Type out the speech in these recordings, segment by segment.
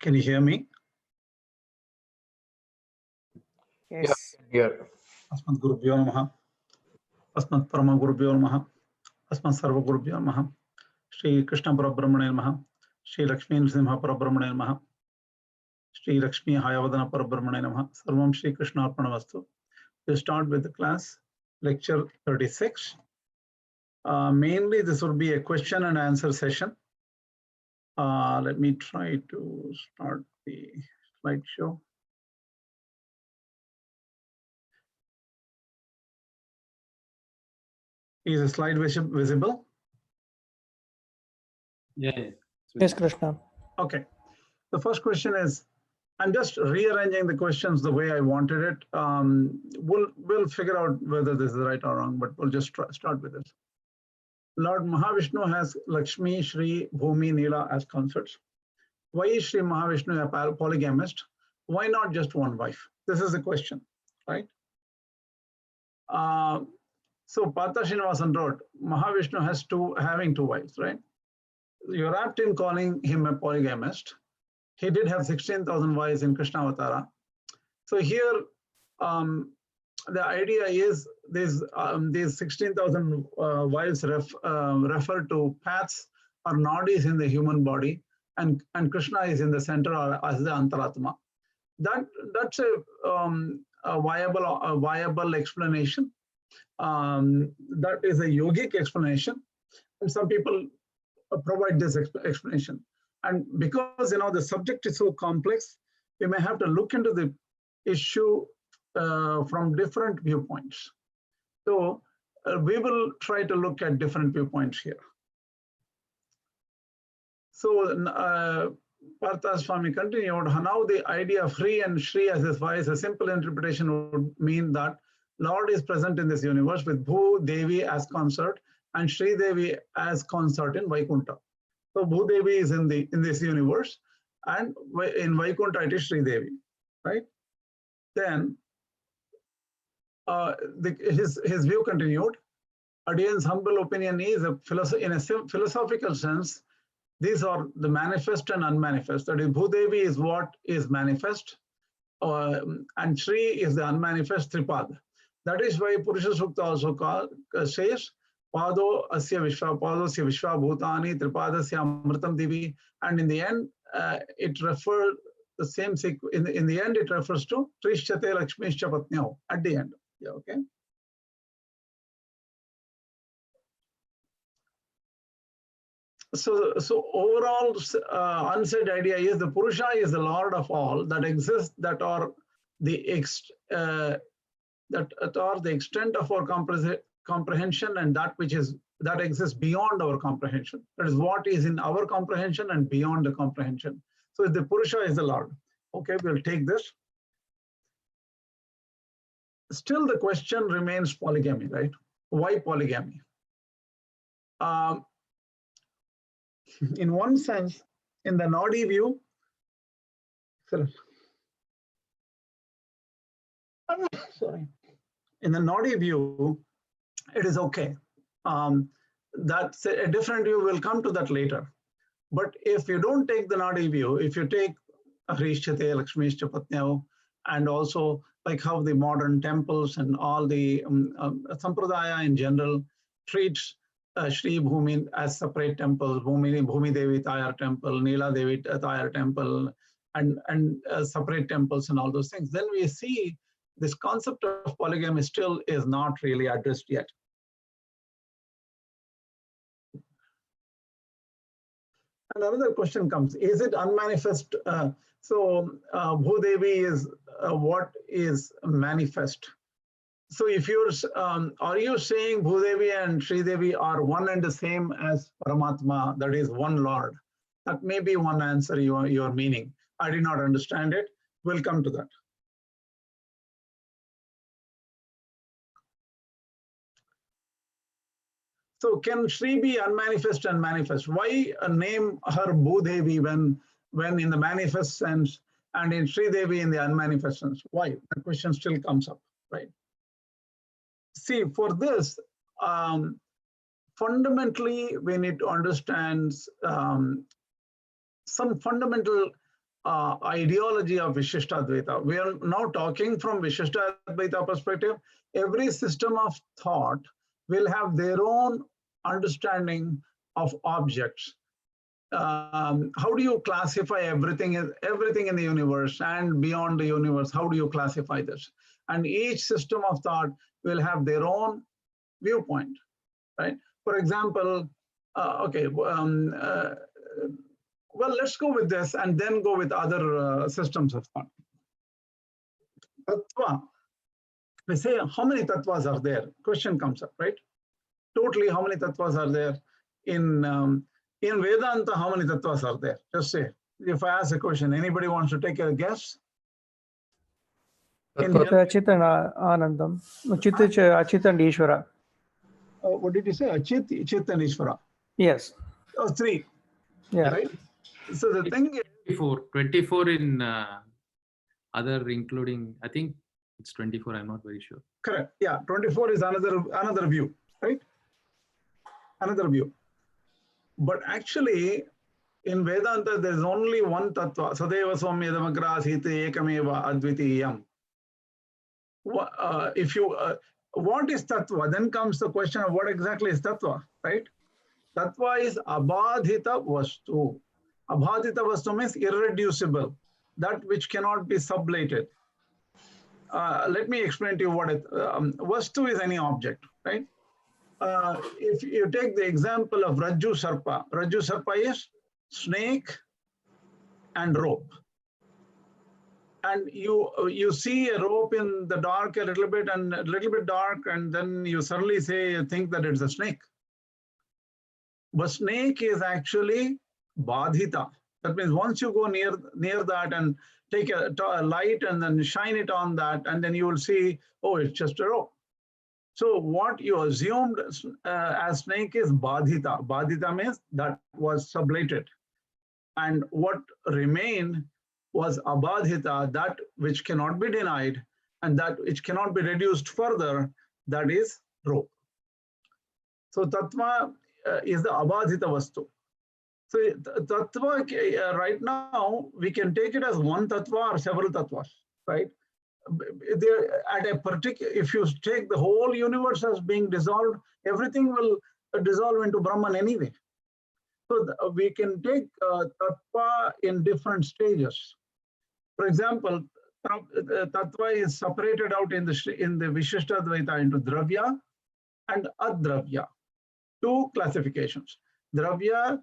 Can you hear me? Yes. Yeah. Asmat Gurubhyo Namaha. Asmat Parama Gurubhyo Namaha. Asmat Sarva Gurubhyo Namaha. Shri Krishna Parabrahmane Namaha. Shri Lakshmi and Simha Parabrahmane Namaha. Shri Lakshmi Hayavadana Parabrahmane Namaha. Sarvam Shri Krishna Arpanavastu. We'll start with the class, lecture 36. Mainly, this will be a question and answer session. Let me try to start the slideshow. Is the slide visible? Yeah. Yes, Krishna. Okay. The first question is, I'm just rearranging the questions the way I wanted it. We'll figure out whether this is right or wrong, but we'll just start with this. Lord Mahavishnu has Lakshmi, Shri, Bhumi, Neela as consorts. Why is Shri Mahavishnu a polygamist? Why not just one wife? This is the question, right? So Partha Srinivasan wrote, Mahavishnu has having two wives, right? You're apt in calling him a polygamist. He did have 16,000 wives in Krishna Avatara. So here, the idea is these 16,000 wives refer to paths or nadis in the human body, and Krishna is in the center or as the Antaratma. That's a viable explanation. That is a yogic explanation, and some people provide this explanation. And because the subject is so complex, we may have to look into the issue from different viewpoints. So we will try to look at different viewpoints here. So Partha Swami continued, now the idea of Hri and Shri as his wives, a simple interpretation would mean that Lord is present in this universe with Bhu Devi as consort and Shri Devi as consort in Vaikuntha. So Bhu Devi is in this universe, and in Vaikuntha it is Shri Devi, right? Then his view continued. Adiyan's humble opinion is in a philosophical sense, these are the manifest and unmanifest. That is, Bhu Devi is what is manifest, and Shri is the unmanifest Tripad. That is why Purusha Sukta also says, Pado asya vishwa, padosya vishwa bhutani, tripadasya amritam divi, and in the end, it refers the same in the end it refers to Trishchate Lakshmishcha Patnyaho at the end. Yeah, okay. So overall, unsaid idea is the Purusha is the Lord of all that exists, that are the extent of our comprehension, and that exists beyond our comprehension. That is what is in our comprehension and beyond the comprehension. So the Purusha is the Lord. Okay, we'll take this. Still, the question remains polygamy, right? Why polygamy? In one sense, in the Nadi view, sorry, in the Nadi view, it is okay. That's a different view. We'll come to that later. But if you don't take the Nadi view, if you take Hrishchate, Lakshmishcha Patnyaho, and also like how the modern temples and all the Sampradaya in general treats Shri Bhumi as separate temples, Bhumi Devi Tayar temple, Neela Devi Tayar temple, and separate temples and all those things, then we see this concept of polygamy still is not really addressed yet. And another question comes, is it unmanifest? Bhu Devi is what is manifest. So if you're, are you saying Bhu Devi and Shri Devi are one and the same as Paramatma, that is one Lord? That may be one answer your meaning. I did not understand it. We'll come to that. So can Shri be unmanifest and manifest? Why name her Bhu Devi when in the manifest sense and in Shri Devi in the unmanifest sense? Why? The question still comes up, right? See, for this, fundamentally, we need to understand some fundamental ideology of Vishishta Advaita. We are now talking from Vishishta Advaita perspective. Every system of thought will have their own understanding of objects. How do you classify everything in the universe and beyond the universe? How do you classify this? And each system of thought will have their own viewpoint, right? For example, well, let's go with this and then go with other systems of thought. Tattva. We say, how many tattvas are there? Question comes up, right? Totally, how many tattvas are there? In Vedanta, how many tattvas are there? Just say, if I ask a question, anybody wants to take a guess? Achit and Anandam. Achit and Ishwara. What did you say? Achit, Chit and Ishwara. Yes. Oh, 3. Yeah. Right? So the thing is... 24 in other, including, I think it's 24, I'm not very sure. Correct. Yeah, 24 is another view, right? Another view. But actually, in Vedanta, there's only one tattva. Sadeva Somya Damagra Sita Ekameva Advitiyam. What is tattva? Then comes the question of what exactly is tattva, right? Tattva is abadhita vastu. Abadhita vastu means irreducible, that which cannot be sublated. Let me explain to you what vastu is. Any object, right? If you take the example of Rajju Sarpa is snake and rope. And you see a rope in the dark a little bit dark, and then you suddenly think that it's a snake. But snake is actually badhita. That means once you go near that and take a light and then shine it on that, and then you will see, oh, it's just a rope. So what you assumed as snake is badhita. Badhita means that was sublated. And what remained was abadhita, that which cannot be denied and that which cannot be reduced further, that is rope. So tattva is the abadhita vastu. So tattva, right now, we can take it as one tattva or several tattvas, right? At a particular, if you take the whole universe as being dissolved, everything will dissolve into Brahman anyway. So we can take tattva in different stages. For example, tattva is separated out in the Vishishta Advaita into Dravya and Adravya. 2 classifications. Dravya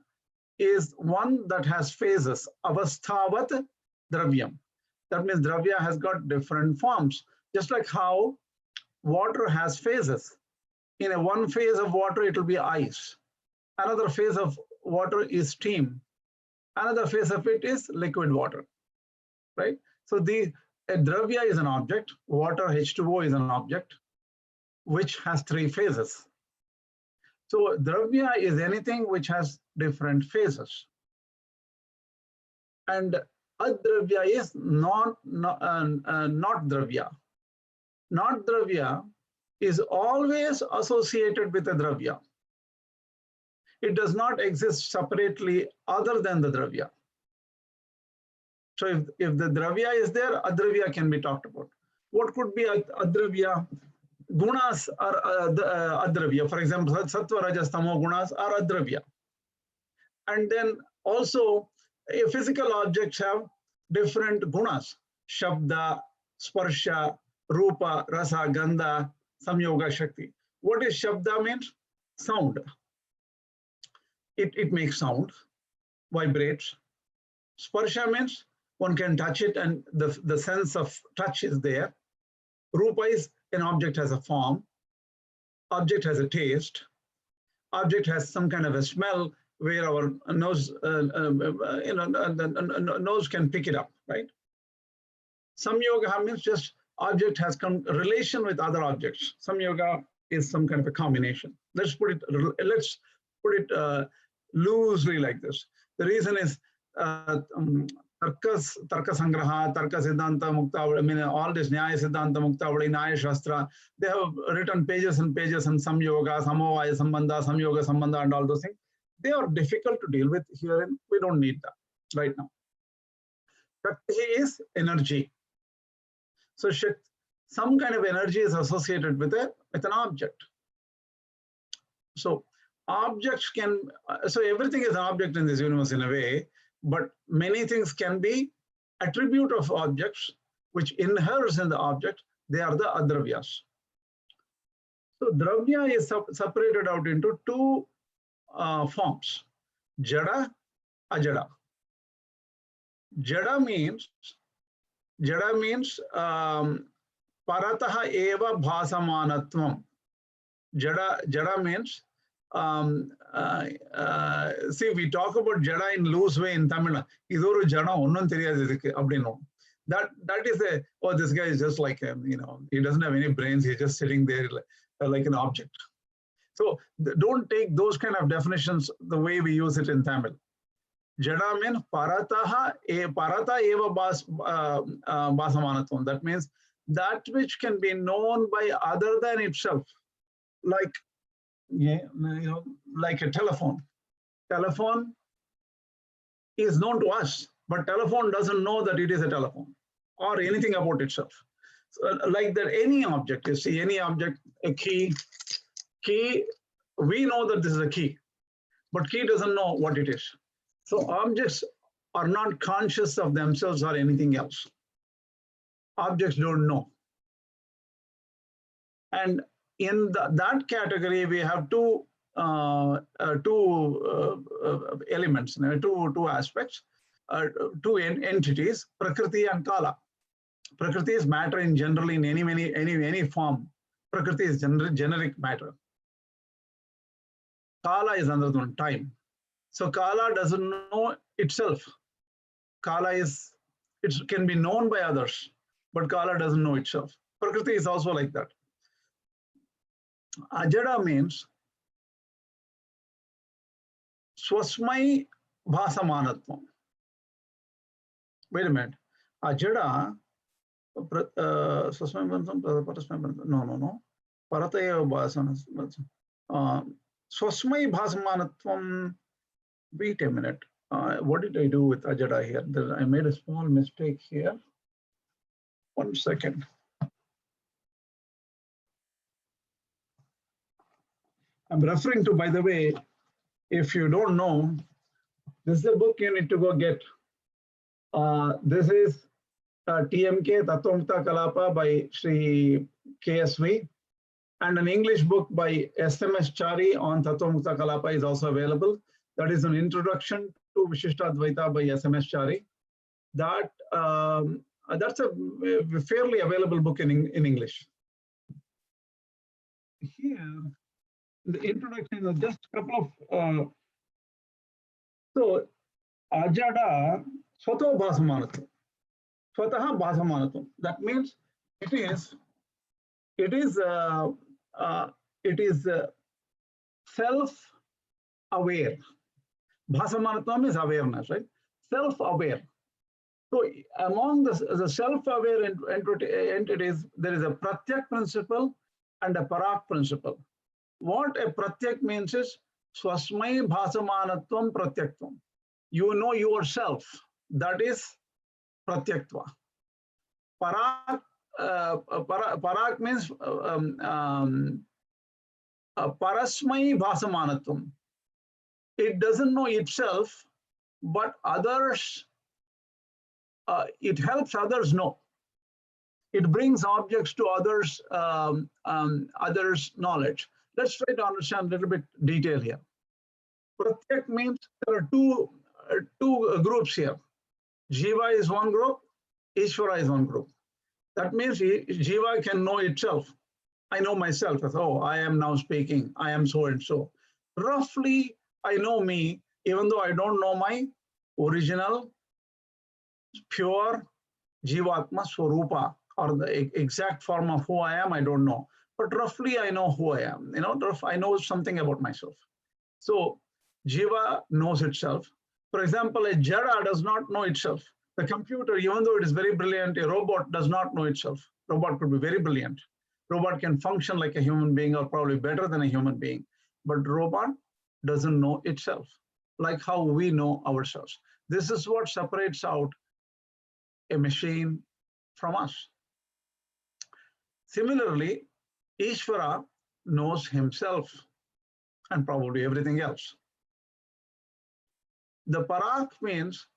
is one that has phases. Avasthavat Dravyam. That means Dravya has got different forms. Just like how water has phases. In one phase of water, it will be ice. Another phase of water is steam. Another phase of it is liquid water. Right? So a Dravya is an object, water H2O is an object, which has 3 phases. So Dravya is anything which has different phases. And Adravya is not Dravya. Not Dravya is always associated with a Dravya. It does not exist separately other than the Dravya. So if the Dravya is there, Adravya can be talked about. What could be Adravya? Gunas are Adravya. For example, Sattva, Rajas, Tamo gunas are Adravya. And then also, physical objects have different gunas. Shabda, Sparsha, Rupa, Rasa, Gandha, Samyoga, Shakti. What is Shabda means? Sound. It makes sound, vibrates. Sparsha means one can touch it and the sense of touch is there. Rupa is an object has a form. Object has a taste. Object has some kind of a smell where our nose, nose can pick it up, right? Samyoga means just object has relation with other objects. Samyoga is some kind of a combination. Let's put it loosely like this. The reason is Tarka Sangraha, Tarka Siddhanta Mukta, I mean, all this Nyaya Siddhanta Muktavali, Nyaya Shastra, they have written pages and pages on Samyoga, Samovaya Sambandha, Samyoga Sambandha, and all those things. They are difficult to deal with here, and we don't need that right now. Shakti is energy. So some kind of energy is associated with an object. So objects so everything is an object in this universe in a way, but many things can be attribute of objects which inheres in the object. They are the Adravyas. So Dravya is separated out into two forms, Jada, Ajada. Jada means parataha eva bhasamanatvam. Jada means, see, we talk about Jada in loose way in Tamil. Idoru Jada onnum theriyadhu idukku appadinu. That is this guy is just like, he doesn't have any brains. He's just sitting there like an object. So don't take those kind of definitions the way we use it in Tamil. Jada means parata eva bhasamanatvam. That means that which can be known by other than itself, like like a telephone. Telephone is known to us, but telephone doesn't know that it is a telephone or anything about itself. So, like that, any object, you see, any object, a key, we know that this is a key, but key doesn't know what it is. So objects are not conscious of themselves or anything else. Objects don't know. And in that category, we have two elements, two aspects, two entities, Prakriti and Kala. Prakriti is matter in generally in any form. Prakriti is generic matter. Kala is another one, time. So Kala doesn't know itself. Kala it can be known by others, but Kala doesn't know itself. Prakriti is also like that. Ajada means swasmai bhasamanatvam. Wait a minute. Ajada, swasmai bhasamanatvam, no. Parataya bhasamanatvam. Swasmai bhasamanatvam. Wait a minute. What did I do with Ajada here? I made a small mistake here. 1 second. I'm referring to, by the way, if you don't know, this is a book you need to go get. This is TMK Tattva Kalapa by Sri KSV, and an English book by SMS Chari on Tattva Kalapa is also available. That is an introduction to Vishishta Advaita by SMS Chari. That's a fairly available book in English. Here, the introduction is just a couple of. So, Ajada Swato Bhasamanatvam. Swataha Bhasamanatvam. That means it is self-aware. Bhasamanatvam is awareness, right? Self-aware. So among the self-aware entities, there is a pratyak principle and a parak principle. What a pratyak means is swasmai bhasamanatvam pratyaktvam. You know yourself. That is pratyaktva. Parak means parasmai bhasamanatvam. It doesn't know itself, but others, it helps others know. It brings objects to others' knowledge. Let's try to understand a little bit detail here. Pratyak means there are two groups here. Jiva is one group, Ishwara is one group. That means Jiva can know itself. I know myself as, oh, I am now speaking, I am so and so. Roughly, I know me, even though I don't know my original, pure Jivatma Swarupa, or the exact form of who I am, I don't know. But roughly, I know who I am. I know something about myself. So Jiva knows itself. For example, a Jada does not know itself. The computer, even though it is very brilliant, a robot does not know itself. Robot could be very brilliant. Robot can function like a human being or probably better than a human being. But robot doesn't know itself, like how we know ourselves. This is what separates out a machine from us. Similarly, Ishwara knows himself and probably everything else. The parak means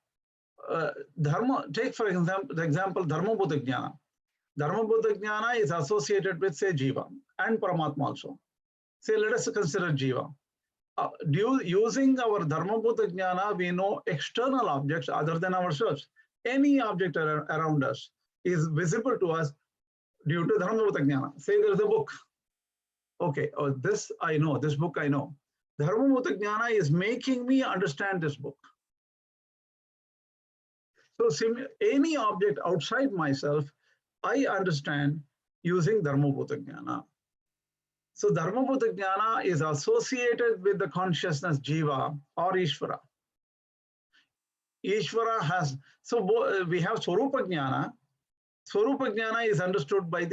dharma. Take for example, Dharmabhuta Jnana. Dharmabhuta Jnana is associated with, say, Jiva and Paramatma also. Say, let us consider Jiva. Using our Dharmabhuta Jnana, we know external objects other than ourselves. Any object around us is visible to us due to Dharmabhuta Jnana. Say there's a book. Okay, this I know, this book I know. Dharmabhuta Jnana is making me understand this book. So any object outside myself, I understand using Dharmabhuta Jnana. So Dharmabhuta Jnana is associated with the consciousness Jiva or Ishvara. Ishvara has, so we have Swarupa Jnana. Swarupa Jnana is understood by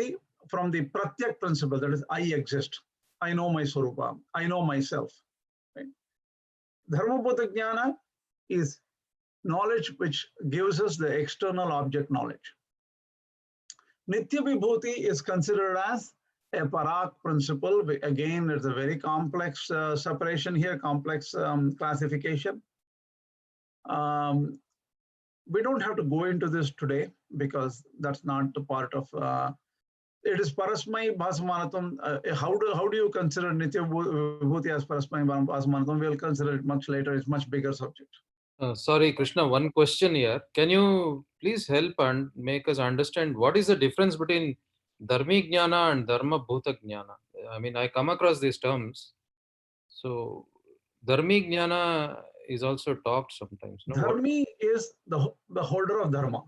from the Pratyak principle, that is, I exist. I know my Swarupa. I know myself. Right? Dharmabhuta Jnana is knowledge which gives us the external object knowledge. Nitya Vibhuti is considered as a parak principle. Again, it's a very complex separation here, complex classification. We don't have to go into this today because that's not the part of, it is Parasmai Bhasamanatam. How do you consider Nitya Vibhuti as Parasmai Bhasamanatam? We'll consider it much later. It's much bigger subject. Sorry, Krishna, one question here. Can you please help and make us understand what is the difference between Dharmi Jnana and Dharmabhuta Jnana? I mean, I come across these terms. So, Dharmi Jnana is also talked sometimes. No? Dharmi is the holder of Dharma.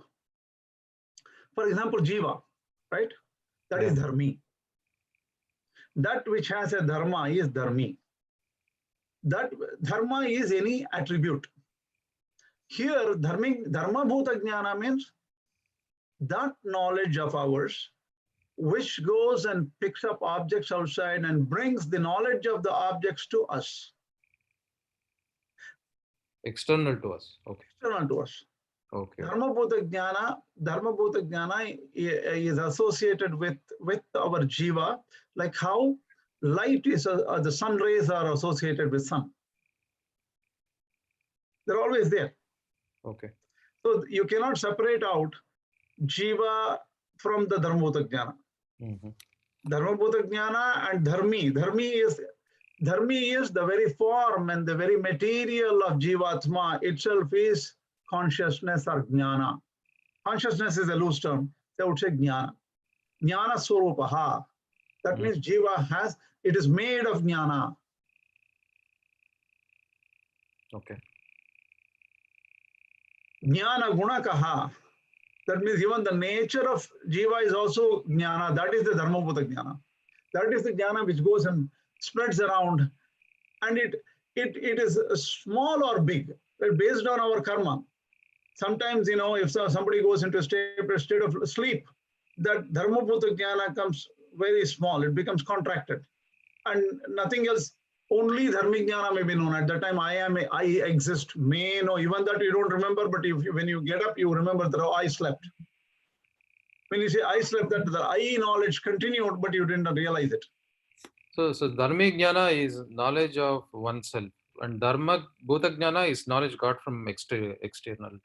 For example, Jiva, right? That is Dharmi. That which has a Dharma is Dharmi. That Dharma is any attribute. Here, Dharmabhuta Jnana means that knowledge of ours which goes and picks up objects outside and brings the knowledge of the objects to us. External to us. Okay. External to us. Okay. Dharmabhuta Jnana is associated with our Jiva, like how light is, the sun rays are associated with sun. They're always there. Okay. So you cannot separate out Jiva from the Dharmabhuta Jnana. Dharmabhuta Jnana and Dharmi. Dharmi is the very form and the very material of Jivatma itself is consciousness or Jnana. Consciousness is a loose term. They would say Jnana. Jnana Swarupaha. That means Jiva it is made of Jnana. Okay. Jnana Gunakaha. That means even the nature of Jiva is also Jnana. That is the Dharmabhuta Jnana. That is the Jnana which goes and spreads around. And it is small or big, based on our karma. Sometimes, if somebody goes into a state of sleep, that Dharmabhuta Jnana comes very small. It becomes contracted. And nothing else, only Dharmic Jnana may be known. At that time, I exist, may know. Even that you don't remember, but when you get up, you remember that I slept. When you say I slept, that the I knowledge continued, but you didn't realize it. So Dharmic Jnana is knowledge of oneself, and Dharmabhuta Jnana is knowledge got from external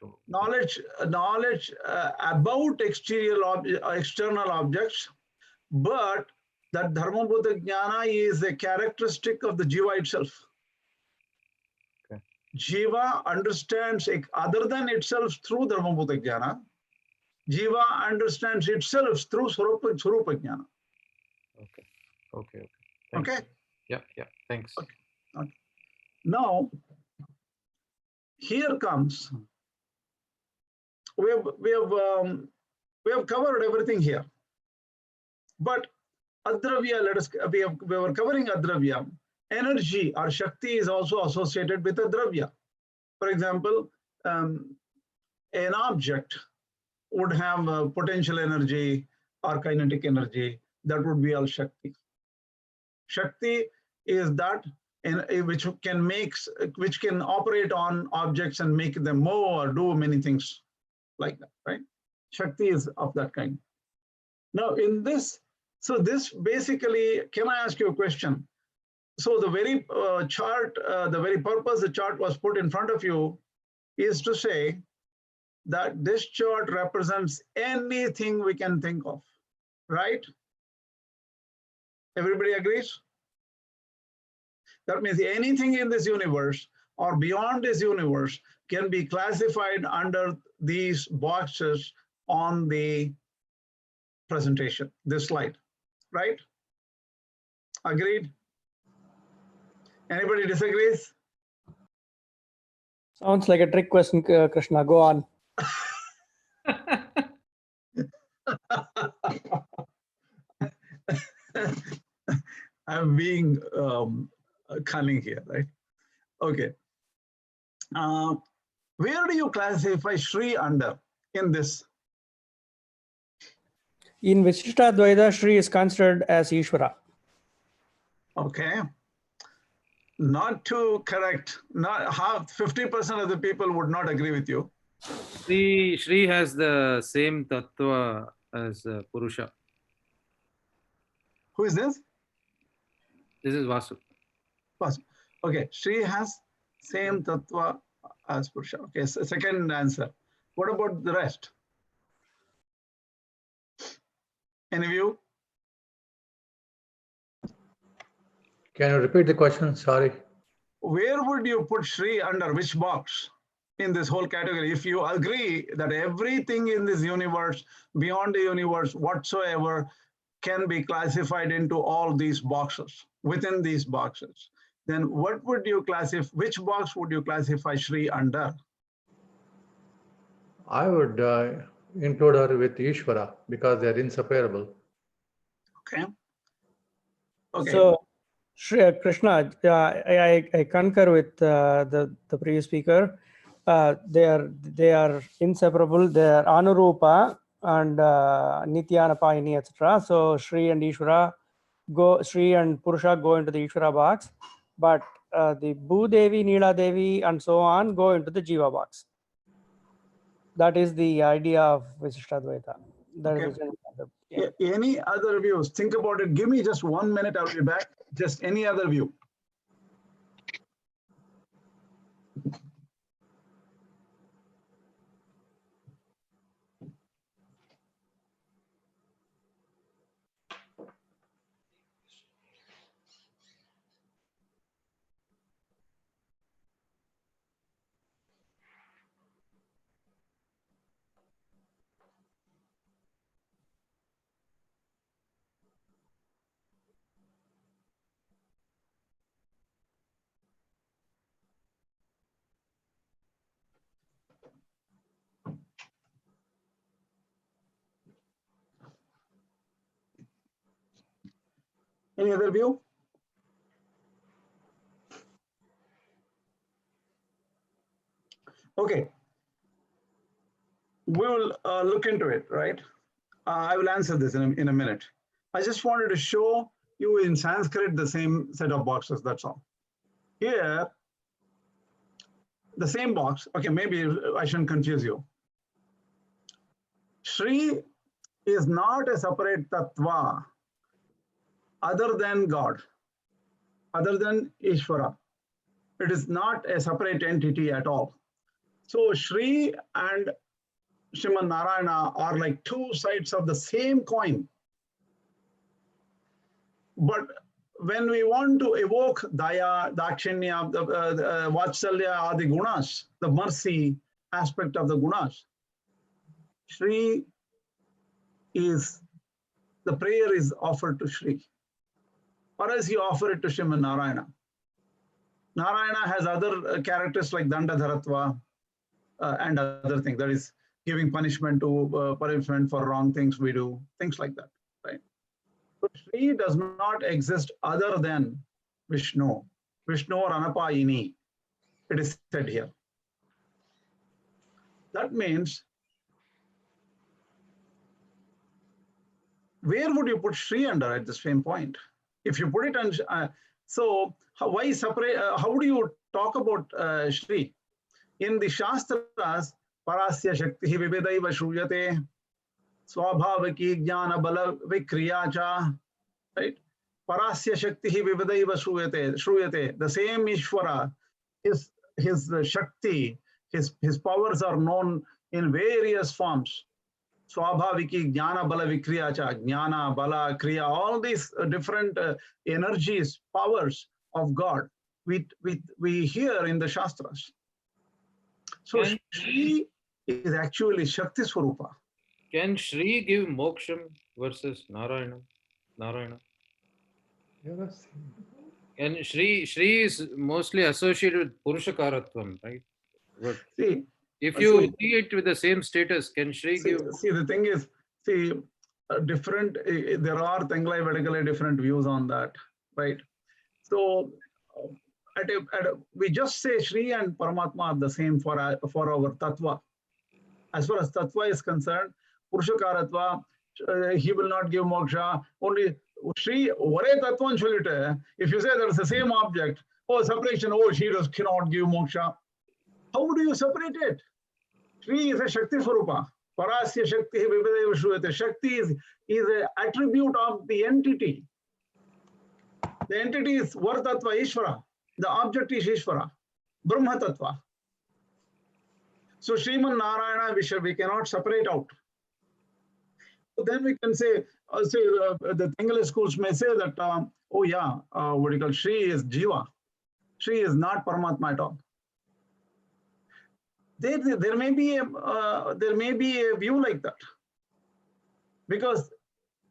to knowledge about external objects, but that Dharmabhuta Jnana is a characteristic of the Jiva itself. Okay. Jiva understands other than itself through Dharmabhuta Jnana. Jiva understands itself through Swarupa Jnana. Okay. Okay. Yeah. Thanks. Okay. Now, here comes. We have covered everything here, but Adravya. We were covering Adravya. Energy or Shakti is also associated with Adravya. For example, an object would have potential energy or kinetic energy. That would be all Shakti. Shakti is that which can operate on objects and make them move or do many things like that, right? Shakti is of that kind. Now in this, so this basically, can I ask you a question? So the very chart, the very purpose the chart was put in front of you is to say that this chart represents anything we can think of, right? Everybody agrees? That means anything in this universe or beyond this universe can be classified under these boxes on the presentation, this slide, right? Agreed? Anybody disagrees? Sounds like a trick question, Krishna. Go on. I'm being cunning here, right? Okay. Where do you classify Sri under in this? In Vishishta Advaita, Sri is considered as Ishwara. Okay. Not to correct, not half, 50% of the people would not agree with you. Shri has the same Tattva as Purusha. Who is this? This is Vasu. Vasu. Okay, Sri has same Tattva as Purusha. Okay, so second answer. What about the rest? Any view? Can you repeat the question? Sorry. Where would you put Sri under which box in this whole category? If you agree that everything in this universe, beyond the universe whatsoever, can be classified into all these boxes, within these boxes, then what would you classify, which box would you classify Sri under? I would include her with Ishvara because they're inseparable. Okay. Okay. So, Shri, Krishna, I concur with the previous speaker. They are inseparable. They are Anurupa and Nityanapayini, etc. So Sri and Ishvara go, Sri and Purusha go into the Ishvara box, but the Bhudevi, Neela Devi, and so on go into the Jiva box. That is the idea of Vishishta Advaita. That is Yeah. Any other views? Think about it. Give me just 1 minute. I'll be back. Just any other view. Any other view? Okay. We will look into it, right? I will answer this in a minute. I just wanted to show you in Sanskrit the same set of boxes, that's all. Here, the same box, okay, maybe I shouldn't confuse you. Sri is not a separate tattva other than God, other than Ishvara. It is not a separate entity at all. So Sri and Sriman Narayana are like two sides of the same coin. But when we want to evoke Daya, Dakshinya, Vatsalya, the gunas, the mercy aspect of the gunas, Sri is, the prayer is offered to Sri. Or else you offer it to Sriman Narayana. Narayana has other characters like Dandadharatva and other things. That is giving punishment for wrong things we do, things like that, right? So Sri does not exist other than Vishnu. Vishnu or Anapayini, it is said here. That means, where would you put Sri under at the same point? If you put it on, so why separate, how do you talk about Sri? In the Shastras, Parasya Shakti Vibedaiva Shruyate, Swabhavaki Jnana Bala Vikriya Cha, right? Parasya Shakti Vividaiva Shruyate. The same Ishwara, his Shakti, his powers are known in various forms. Swabhaviki Jnana Bala Vikriya Cha, Jnana, Bala, Kriya, all these different energies, powers of God, we hear in the Shastras. So Shri is actually Shakti Swarupa. Can Shri give moksham versus Narayana? Yes. And Shri is mostly associated with Purushakaratvam, right? But See, if you see it with the same status, can Shri give? See, the thing is, there are Tenglai Vedagale different views on that, right? So we just say Shri and Paramatma are the same for our Tattva. As far as Tattva is concerned, Purushakaratva, he will not give moksha. Only Shri, Vare Tattva Cholite, if you say that's the same object, separation, she cannot give moksha. How do you separate it? Shri is a Shakti Swarupa. Parasya Shakti Vividaiva Shruyate. Shakti is an attribute of the entity. The entity is Vartatva Ishvara. The object is Ishvara. Brahma Tattva. So Sriman Narayana we cannot separate out. So then we can say the Tengali schools may say that, what you call Shri is Jiva. Shri is not Paramatma at all. There may be a view like that, because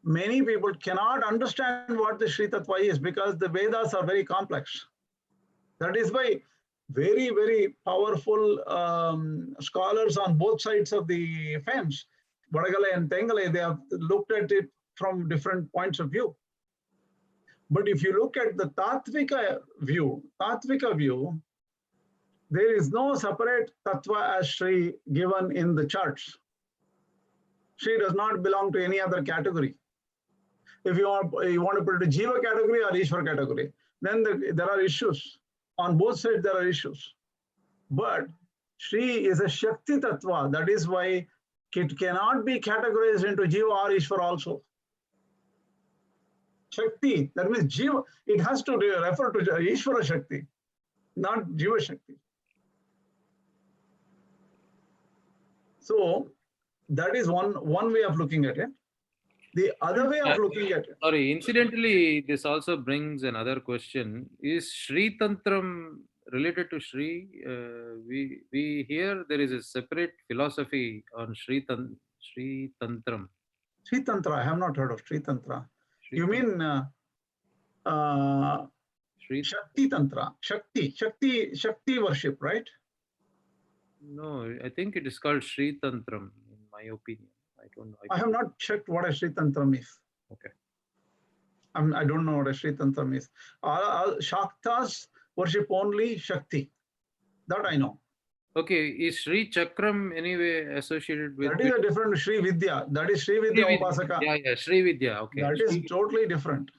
many people cannot understand what the Shri Tattva is, because the Vedas are very complex. That is why very, very powerful scholars on both sides of the fence, Vadagale and Tengale, they have looked at it from different points of view. But if you look at the Tattvika view, there is no separate Tattva as Shri given in the charts. Shri does not belong to any other category. If you want to put it in Jiva category or Ishwar category, then there are issues. On both sides, there are issues. But Shri is a Shakti Tattva. That is why it cannot be categorized into Jiva or Ishwar also. Shakti, that means Jiva, it has to refer to Ishwara Shakti, not Jiva Shakti. So that is one way of looking at it. The other way of looking at it. Sorry, incidentally, this also brings another question. Is Shri Tantram related to Shri? We hear there is a separate philosophy on Shri Tantram. Shri Tantra, I have not heard of Shri Tantra. You mean Shakti Tantra, Shakti worship, right? No, I think it is called Shri Tantram, in my opinion. I don't know. I have not checked what a Shri Tantram is. Okay. I don't know what a Shri Tantram is. Shaktas worship only Shakti. That I know. Okay, is Shri Chakram anyway associated with? That is a different Shri Vidya. That is Shri Vidya Upasaka. Yeah, Shri Vidya. Okay. That is totally different.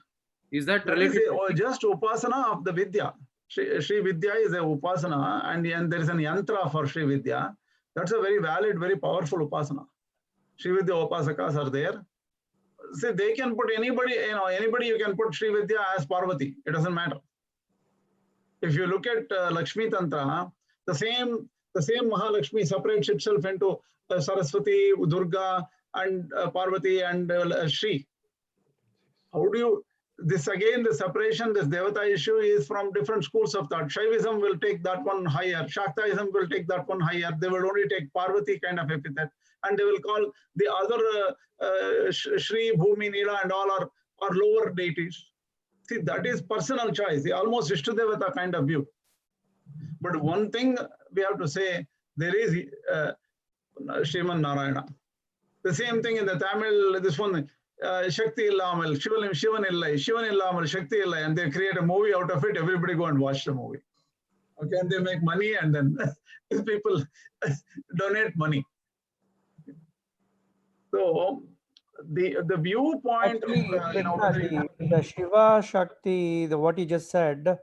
Is that related? Just Upasana of the Vidya. Shri Vidya is a Upasana, and there is an yantra for Shri Vidya. That's a very valid, very powerful Upasana. Shri Vidya Upasakas are there. See, they can put anybody you can put Shri Vidya as Parvati. It doesn't matter. If you look at Lakshmi Tantra, the same Mahalakshmi separates itself into Saraswati, Durga, and Parvati and Shri. How do you, this again, the separation, this Devata issue is from different schools of thought. Shaivism will take that one higher. Shaktaism will take that one higher. They will only take Parvati kind of epithet. And they will call the other Shri, Bhumi, Nila and all are lower deities. See, that is personal choice, almost Ishtadevata kind of view. But one thing we have to say, there is Sriman Narayana. The same thing in the Tamil, this one, Shakti Illamal, Shivan Illamal, Shakti Illai, and they create a movie out of it. Everybody go and watch the movie. Okay, and they make money, and then these people donate money. So the viewpoint actually, the Shiva Shakti, what you just said,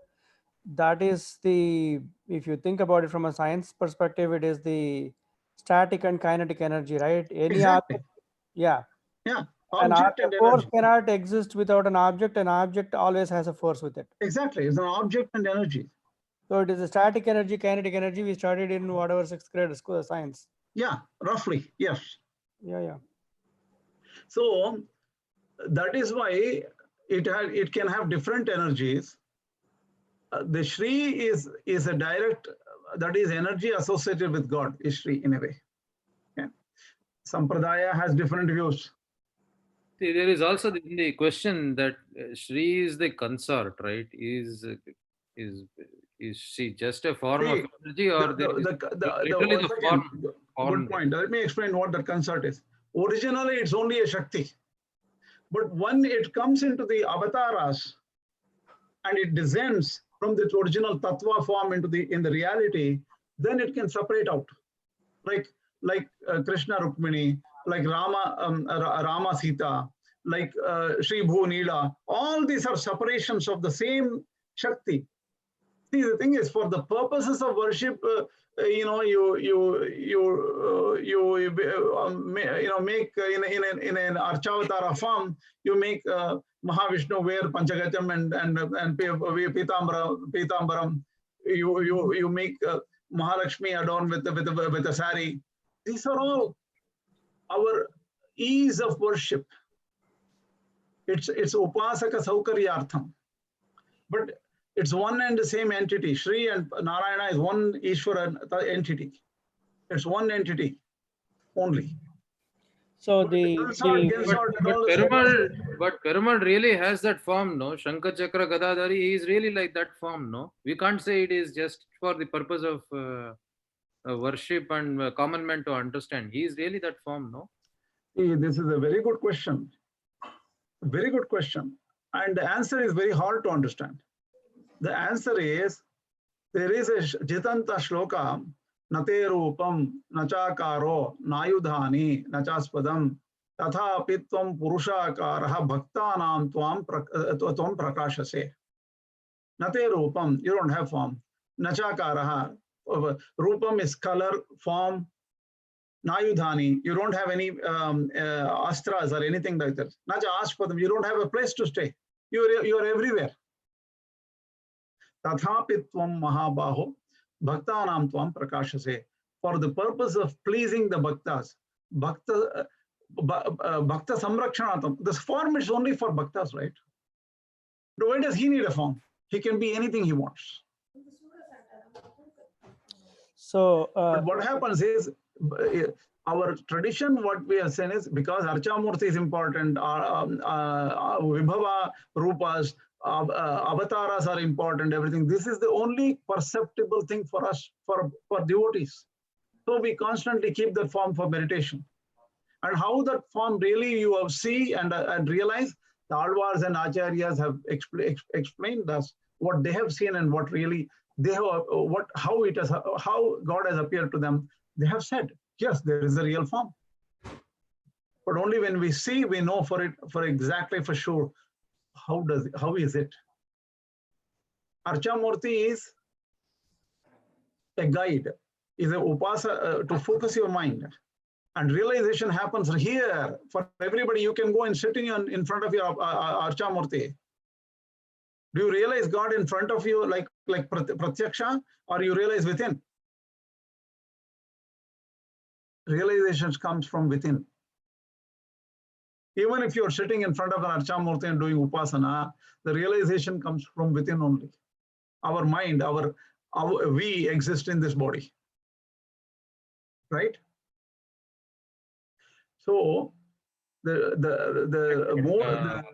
that is the, if you think about it from a science perspective, it is the static and kinetic energy, right? Exactly. Yeah. Yeah, A object and force energy. cannot exist without an object. An object always has a force with it. Exactly, it's an object and energy. So it is a static energy, kinetic energy. We studied in whatever 6th grade school science. Yeah, roughly, yes. Yeah. So that is why it can have different energies. The Shri is a direct, that is energy associated with God, is Shri in a way. Okay. Sampradaya has different views. See, there is also the question that Shri is the consort, right? Is she just a form of energy, or literally the form? Good point. Let me explain what that consort is. Originally, it's only a Shakti. But when it comes into the avatars and it descends from the original Tattva form into in the reality, then it can separate out. Like Krishna Rukmini, like Rama Sita, like Sri Bhunila, all these are separations of the same Shakti. See, the thing is, for the purposes of worship, you make in an Archavatara form, you make Mahavishnu wear Panchagatam and Pitambaram. You make Mahalakshmi adorn with a sari. These are all our ease of worship. It's upasaka saukaryartham. But it's one and the same entity. Shri and Narayana is one Ishwara entity. It's one entity only. So but Perumal really has that form, no? Shankha Chakra Gadadhari, he is really like that form, no? We can't say it is just for the purpose of worship and common man to understand. He is really that form, no? See, this is a very good question. Very good question. And the answer is very hard to understand. The answer is, there is a Jitanta Shloka, Nate Rupam, Nachakaro, Nayudhani, Nachaspadam, Tatha Pitvam Purushakaraha Bhaktanam Tvam Prakashase. Nate Rupam, you don't have form. Nachakaraha, Rupam is color, form. Nayudhani, you don't have any astras or anything like that. Nacha Aspadam, you don't have a place to stay. You are everywhere. Tathapi tvam mahabaho bhaktanam tvam prakashase. For the purpose of pleasing the bhaktas, bhakta samrakshanatam. This form is only for bhaktas, right? But why does he need a form? He can be anything he wants. So but what happens is, our tradition, what we are saying is, because Archa Murthy is important, Vibhava Rupas, avatars are important, everything. This is the only perceptible thing for us, for devotees. So we constantly keep that form for meditation. And how that form really you have see and realize, the Alvars and Acharyas have explained us what they have seen and what really they have, how God has appeared to them. They have said, yes, there is a real form. But only when we see, we know for exactly for sure, how is it? Archa Murthy is a guide, is a upasa to focus your mind. And realization happens here for everybody. You can go and sitting in front of your Archa Murthy. Do you realize God in front of you like pratyaksha, or you realize within? Realization comes from within. Even if you're sitting in front of an Archa Murthy and doing upasana, the realization comes from within only. Our mind, we exist in this body, right? So the form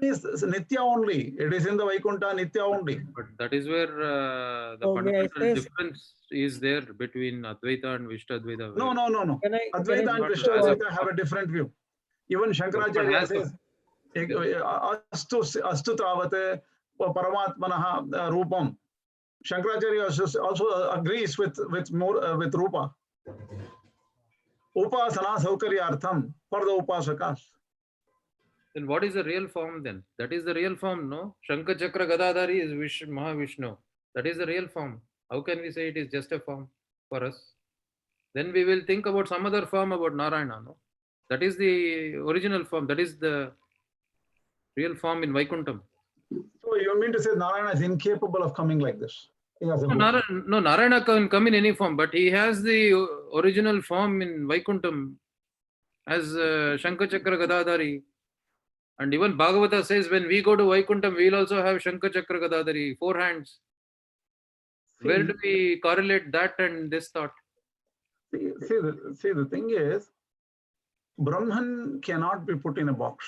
is Nitya only. It is in the Vaikuntha Nitya only. But that is where the fundamental difference is there between Advaita and Vishishta Advaita. No. Advaita and Vishishta Advaita have a different view. Even Shankaracharya says, Astu Travate Paramatmanaha Rupam. Shankaracharya also agrees with Rupa. Upasana Saukaryartham for the Upasakas. Then what is the real form then? That is the real form, no? Shankha Chakra Gadadhari is Mahavishnu. That is the real form. How can we say it is just a form for us? Then we will think about some other form about Narayana, no? That is the original form. That is the real form in Vaikuntham. So you mean to say Narayana is incapable of coming like this? He has a No, book. Narayana can come in any form, but he has the original form in Vaikuntham as Shankha Chakra Gadadhari. And even Bhagavata says when we go to Vaikuntham, we'll also have Shankha Chakra Gadadhari, 4 hands. Where do we correlate that and this thought? See, the thing is, Brahman cannot be put in a box.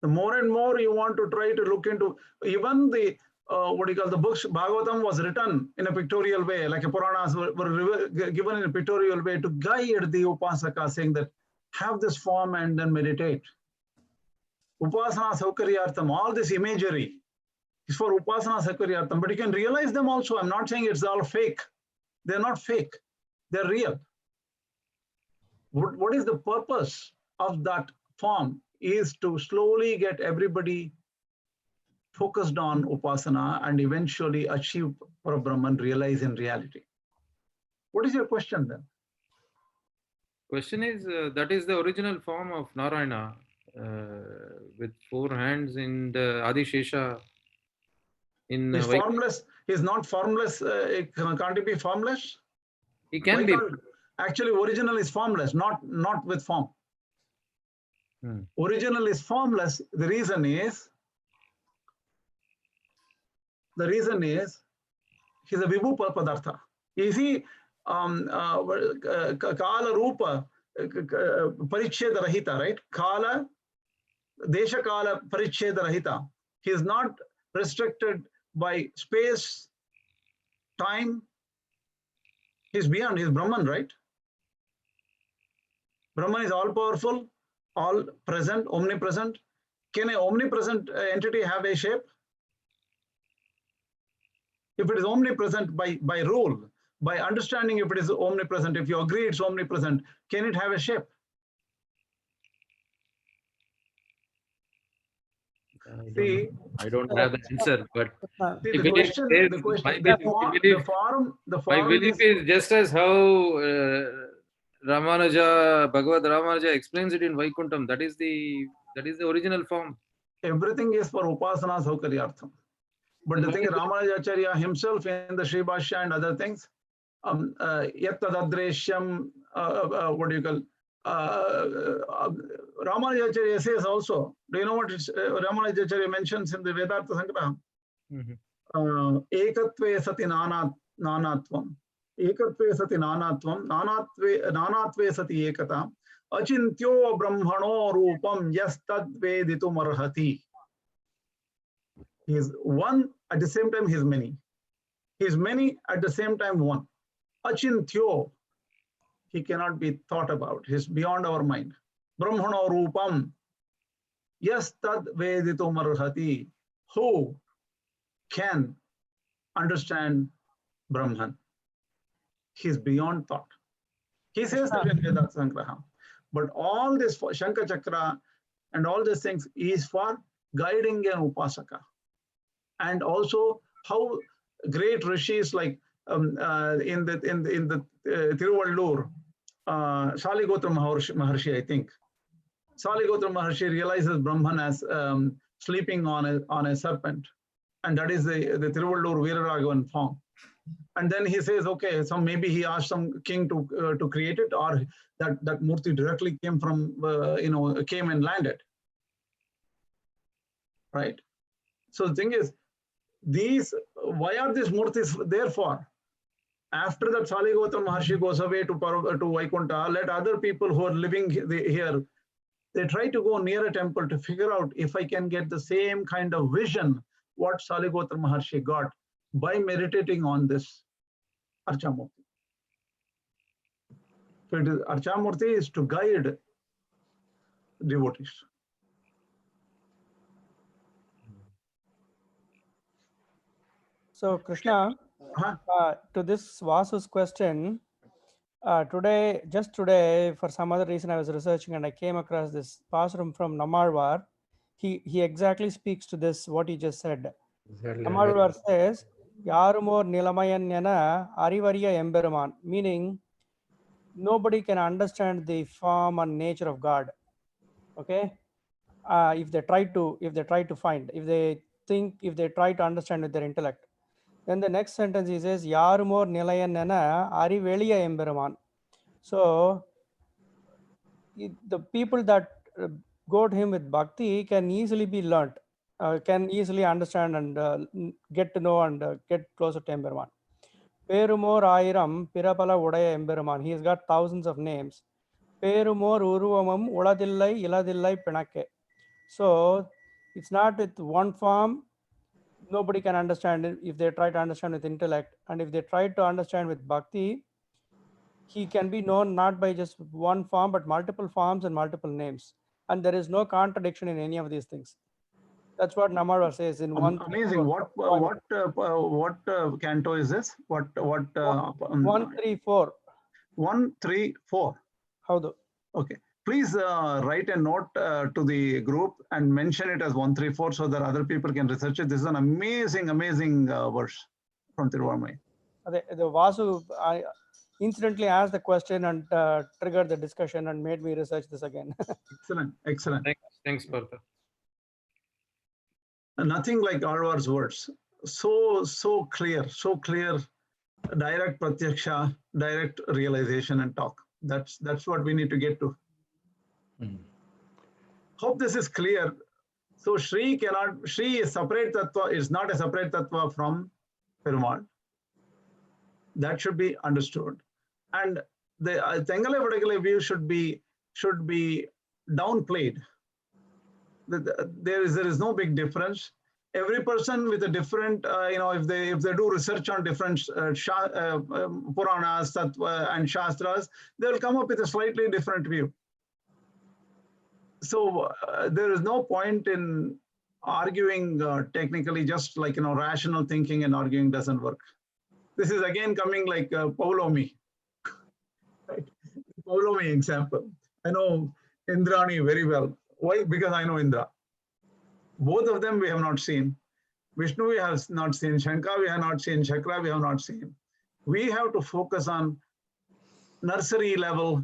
The more and more you want to try to look into, even the the books, Bhagavatam was written in a pictorial way, like a Puranas were given in a pictorial way to guide the Upasaka, saying that have this form and then meditate. Upasana Saukaryartham, all this imagery is for Upasana Saukaryartham, but you can realize them also. I'm not saying it's all fake. They're not fake. They're real. What is the purpose of that form is to slowly get everybody focused on Upasana and eventually achieve Parabrahman, realize in reality. What is your question then? Question is, that is the original form of Narayana with 4 hands in the Adishesha. He's formless. He's not formless. Can't he be formless? He can be. Actually, original is formless, not with form. Original is formless. The reason is he's a vibhu padartha. You see, kala rupa paricheda rahita, right? Kala, desha kala paricheda rahita. He is not restricted by space, time. He's beyond. He's Brahman, right? Brahman is all powerful, all present, omnipresent. Can an omnipresent entity have a shape? If it is omnipresent by rule, by understanding if it is omnipresent, if you agree it's omnipresent, can it have a shape? I don't have the answer, but See, the form my belief is just as how Bhagavad Ramanuja explains it in Vaikuntham. That is the original form. Everything is for Upasana Saukaryartham. But the thing is, Ramanujacharya himself in the Sri Bhashya and other things, Yattadadreshyam, what do you call, Ramanujacharya says also, do you know what Ramanujacharya mentions in the Vedanta Sangraha? Ekatve sati nanatvam. Ekatve sati nanatvam, nanatve sati ekatam, achintyo brahmano rupam yastad veditum arhati. He is one, at the same time he is many. He is many, at the same time one. Achintyo, he cannot be thought about. He is beyond our mind. Brahmano rupam yastad veditum arhati. Who can understand Brahman? He is beyond thought. He says that in Vedanta Sangraha. But all this for Shankha Chakra and all these things is for guiding an Upasaka. And also how great rishis like in the Tiruvallur, Shaligotra Maharshi, I think. Shaligotra Maharshi realizes Brahman as sleeping on a serpent. And that is the Tiruvallur Veeraraghavan form. And then he says, okay, so maybe he asked some king to create it, or that Murthy directly came from, came and landed. Right? So the thing is, why are these Murthis there for? After that Shaligotra Maharshi goes away to Vaikuntha, let other people who are living here, they try to go near a temple to figure out if I can get the same kind of vision what Shaligotra Maharshi got by meditating on this Archa Murthy. So it is, Archa Murthy is to guide devotees. So Krishna, to this Vasu's question, just today, for some other reason, I was researching and I came across this Pasuram from Nammalvar. He exactly speaks to this, what he just said. Exactly. Nammalvar says, Yarumor Nilamayanyana Arivarya Emberaman, meaning nobody can understand the form and nature of God. Okay, if they try to find, if they try to understand with their intellect. Then the next sentence he says, Yarumor Nilayanana Ariveliya Emberaman. So the people that go to him with bhakti can easily be learnt, can easily understand and get to know and get closer to Emberman. Perumor Airam Pirapala Udaya Emberman. He's got thousands of names. Perumor Uruvamam Uladillai Iladillai Pinake. So it's not with one form. Nobody can understand it if they try to understand with intellect, and if they try to understand with bhakti, he can be known not by just one form but multiple forms and multiple names, and there is no contradiction in any of these things. That's what Namara says in one. Amazing. What canto is this? What 134. 134. Howdo? Okay. Please write a note to the group and mention it as 134 so that other people can research it. This is an amazing verse from Tiruvamai. The Vasu incidentally asked the question and triggered the discussion and made me research this again. Excellent. Thanks, Partha. Nothing like Alvar's words. So clear, direct pratyaksha, direct realization and talk. That's what we need to get to. Hope this is clear. So Sri is separate tattva, is not a separate tattva from Perumal. That should be understood. And the Tengale Vadagale view should be downplayed. There is no big difference. Every person with a different, if they do research on different Puranas, Tattva, and Shastras, they will come up with a slightly different view. So there is no point in arguing technically, just like, rational thinking and arguing doesn't work. This is again coming like Paulomi, right? Paulomi example. I know Indrani very well. Why? Because I know Indra. Both of them we have not seen. Vishnu we have not seen. Shankha we have not seen. Chakra we have not seen. We have to focus on nursery level,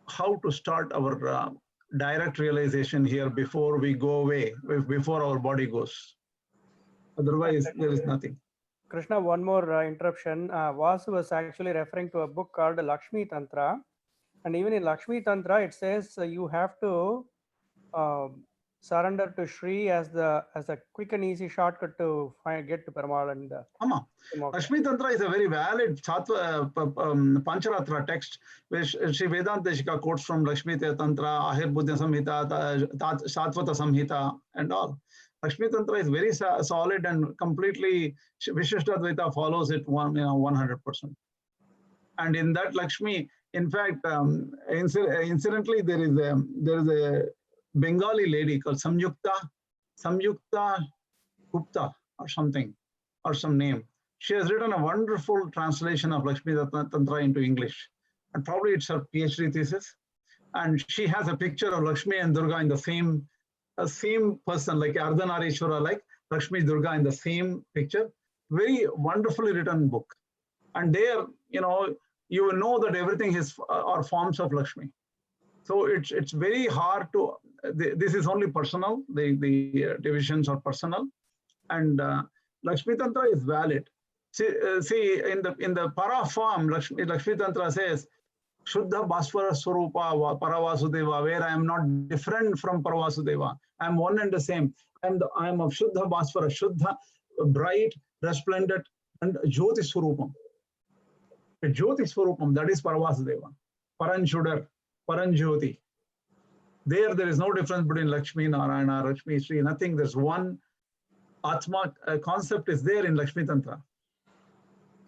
how to start our direct realization here before we go away, before our body goes. Otherwise, there is nothing. Krishna, one more interruption. Vasu was actually referring to a book called Lakshmi Tantra. And even in Lakshmi Tantra, it says you have to surrender to Shri as a quick and easy shortcut to get to Perumal and Lakshmi Tantra is a very valid Pancharatra text, which Sri Vedanta Deshika quotes from Lakshmi Tantra, Ahir Buddha Samhita, Satvata Samhita, and all. Lakshmi Tantra is very solid and completely Vishishta Advaita follows it 100%. And in that Lakshmi, in fact, incidentally, there is a Bengali lady called Samyukta Gupta or something, or some name. She has written a wonderful translation of Lakshmi Tantra into English, and probably it's her PhD thesis. And she has a picture of Lakshmi and Durga in the same person, like Ardhanarishwara, like Lakshmi Durga in the same picture. Very wonderfully written book. And there, you will know that everything are forms of Lakshmi. So it's very hard to, this is only personal, the divisions are personal. And Lakshmi Tantra is valid. See in the para form, Lakshmi Tantra says, Shuddha Bhasvara Swarupa Paravasudeva, where I am not different from Paravasudeva. I am one and the same. I am of Shuddha Bhasvara, Shuddha, bright, resplendent, and Jyoti Swarupam. The Jyoti Swarupam, that is Paravasudeva. Paranshudar, Paranjyoti. There is no difference between Lakshmi Narayana, Lakshmi Sri, nothing. There's one Atma concept is there in Lakshmi Tantra.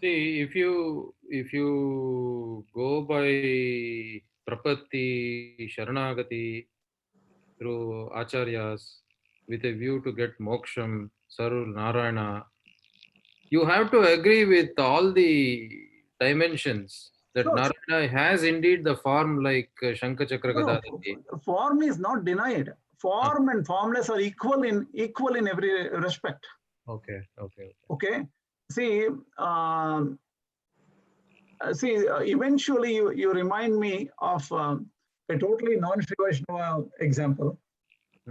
See, if you go by Prapatti, Sharanagati through Acharyas with a view to get moksham, Sarur, Narayana, you have to agree with all the dimensions that Narayana has indeed the form like Shankha Chakra Gada. Form is not denied. Form and formless are equal in every respect. Okay. See, Eventually you remind me of a totally non-Sri Vaishnava example.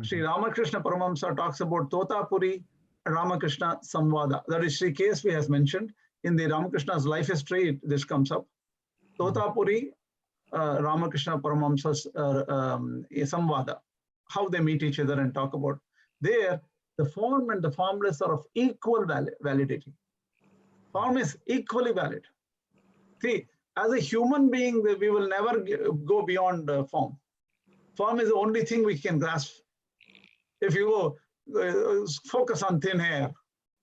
Sri Ramakrishna Paramahamsa talks about Totapuri Ramakrishna Samvada. That is Sri Kesvi has mentioned. In the Ramakrishna's life history, this comes up. Totapuri Ramakrishna Paramahamsa's Samvada. How they meet each other and talk about. There, the form and the formless are of equal validity. Form is equally valid. See, as a human being, we will never go beyond form. Form is the only thing we can grasp. If you go focus on thin hair,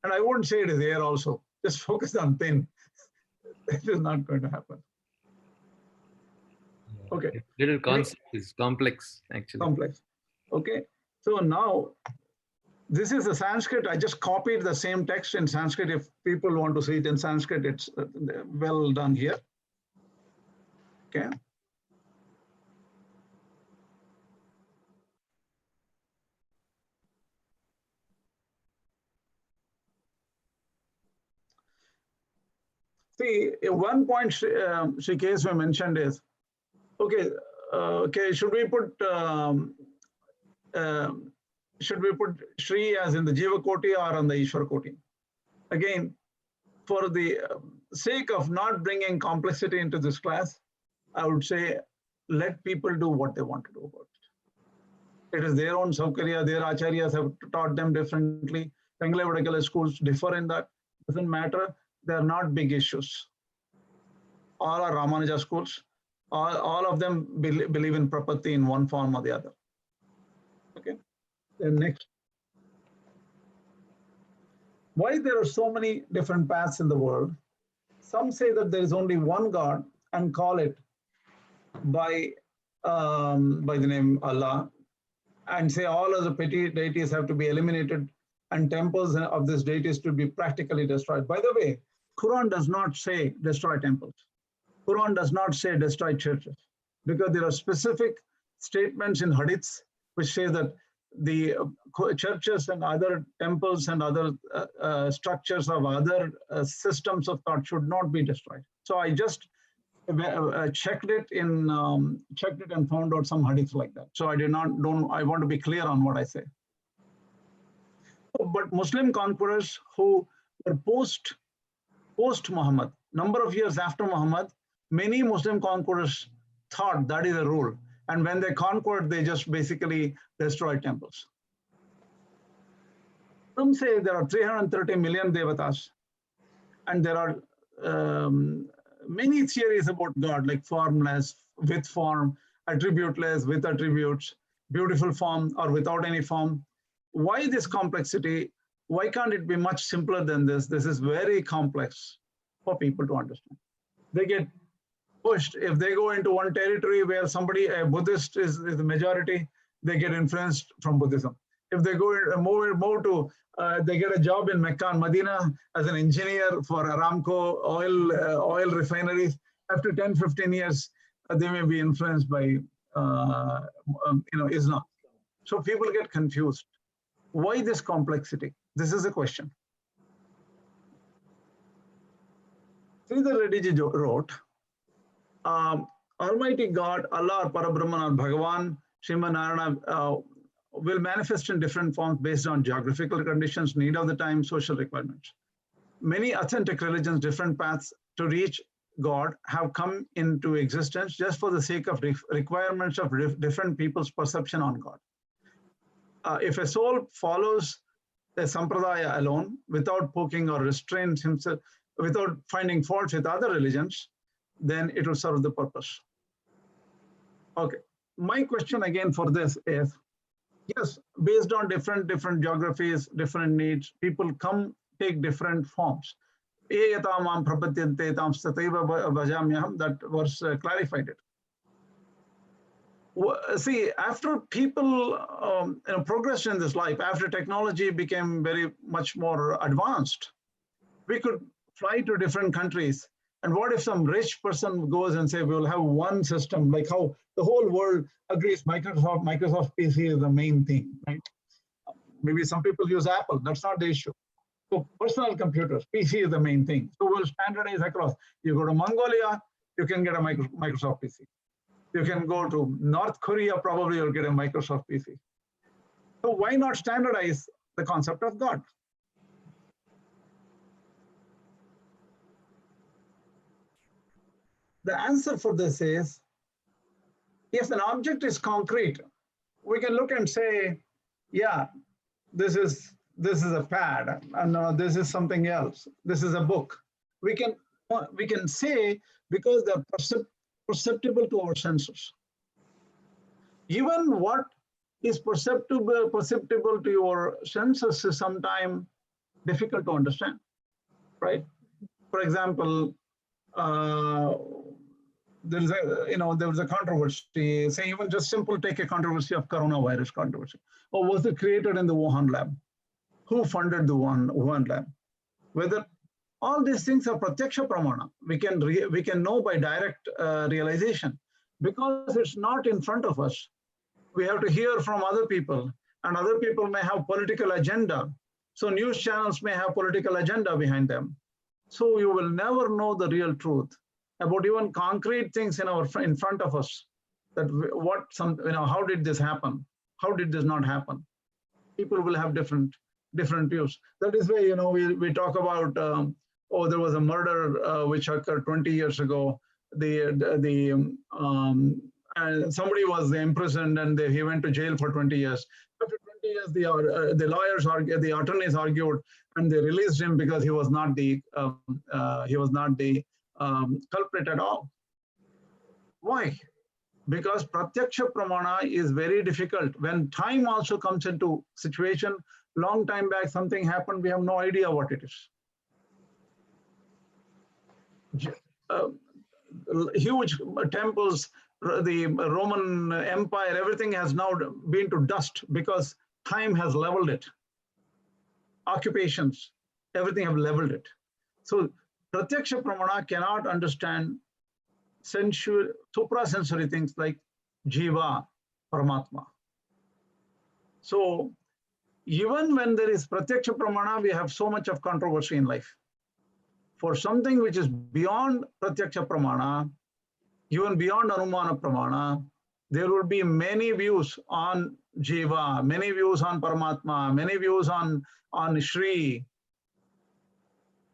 and I wouldn't say it is hair also, just focus on thin. It is not going to happen. Okay. Little concept is complex, actually. Complex. Okay. So now, this is the Sanskrit. I just copied the same text in Sanskrit. If people want to see it in Sanskrit, it's well done here. Okay. See, one point Sri Kesvi mentioned is, okay, should we put Shri as in the Jiva Koti or on the Ishwara Koti? Again, for the sake of not bringing complexity into this class, I would say let people do what they want to do about it. It is their own Saukarya, their acharyas have taught them differently. Bengaluru schools differ in that. Doesn't matter. They are not big issues. All are Ramanuja schools. All of them believe in Prapatti in one form or the other. Okay. Then next. Why there are so many different paths in the world? Some say that there is only one God and call it by the name Allah, and say all other petty deities have to be eliminated and temples of these deities to be practically destroyed. By the way, Quran does not say destroy temples. Quran does not say destroy churches, because there are specific statements in hadiths which say that the churches and other temples and other structures of other systems of thought should not be destroyed. So I just checked it and found out some hadiths like that. So I want to be clear on what I say. But Muslim conquerors who were post Muhammad, number of years after Muhammad, many Muslim conquerors thought that is a rule. And when they conquered, they just basically destroyed temples. Some say there are 330 million devatas, and there are many theories about God, like formless, with form, attributeless, with attributes, beautiful form, or without any form. Why this complexity? Why can't it be much simpler than this? This is very complex for people to understand. They get pushed. If they go into one territory where a Buddhist is the majority, they get influenced from Buddhism. If they go move to, they get a job in Mecca and Medina as an engineer for Aramco oil refineries. After 10, 15 years, they may be influenced by Islam. So people get confused. Why this complexity? This is a question. Sridhar Reddy ji wrote, Almighty God, Allah or Parabrahman or Bhagavan, Srimad Narayana will manifest in different forms based on geographical conditions, need of the time, social requirements. Many authentic religions, different paths to reach God have come into existence just for the sake of requirements of different people's perception on God. If a soul follows a sampradaya alone, without poking or restrains himself, without finding faults with other religions, then it will serve the purpose. Okay, my question again for this is, yes, based on different geographies, different needs, people take different forms. That verse clarified it. See, after people progressed in this life, after technology became very much more advanced, we could fly to different countries. And what if some rich person goes and say, we will have one system, like how the whole world agrees Microsoft PC is the main thing, right? Maybe some people use Apple, that's not the issue. So personal computers, PC is the main thing. So we'll standardize across. You go to Mongolia, you can get a Microsoft PC. You can go to North Korea, probably you'll get a Microsoft PC. So why not standardize the concept of God? The answer for this is, if an object is concrete, we can look and say, yeah, this is a pad, and this is something else. This is a book. We can say, because they're perceptible to our senses. Even what is perceptible to your senses is sometimes difficult to understand, right? For example, there was a controversy. Say, even just simple, take a controversy of coronavirus controversy. Or was it created in the Wuhan lab? Who funded the Wuhan lab? Whether all these things are pratyaksha pramana. We can know by direct realization, because it's not in front of us. We have to hear from other people, and other people may have political agenda. So news channels may have political agenda behind them. So you will never know the real truth about even concrete things in front of us. That how did this happen? How did this not happen? People will have different views. That is why we talk about there was a murder which occurred 20 years ago. Somebody was imprisoned and he went to jail for 20 years. After 20 years, the lawyers argued, the attorneys argued, and they released him because he was not the culprit at all. Why? Because pratyaksha pramana is very difficult. When time also comes into situation, long time back something happened, we have no idea what it is. Huge temples, the Roman Empire, everything has now been to dust because time has leveled it. Occupations, everything have leveled it. So pratyaksha pramana cannot understand suprasensory things like jiva, paramatma. So even when there is pratyaksha pramana, we have so much of controversy in life. For something which is beyond pratyaksha pramana, even beyond anumana pramana, there will be many views on jiva, many views on paramatma, many views on Shri,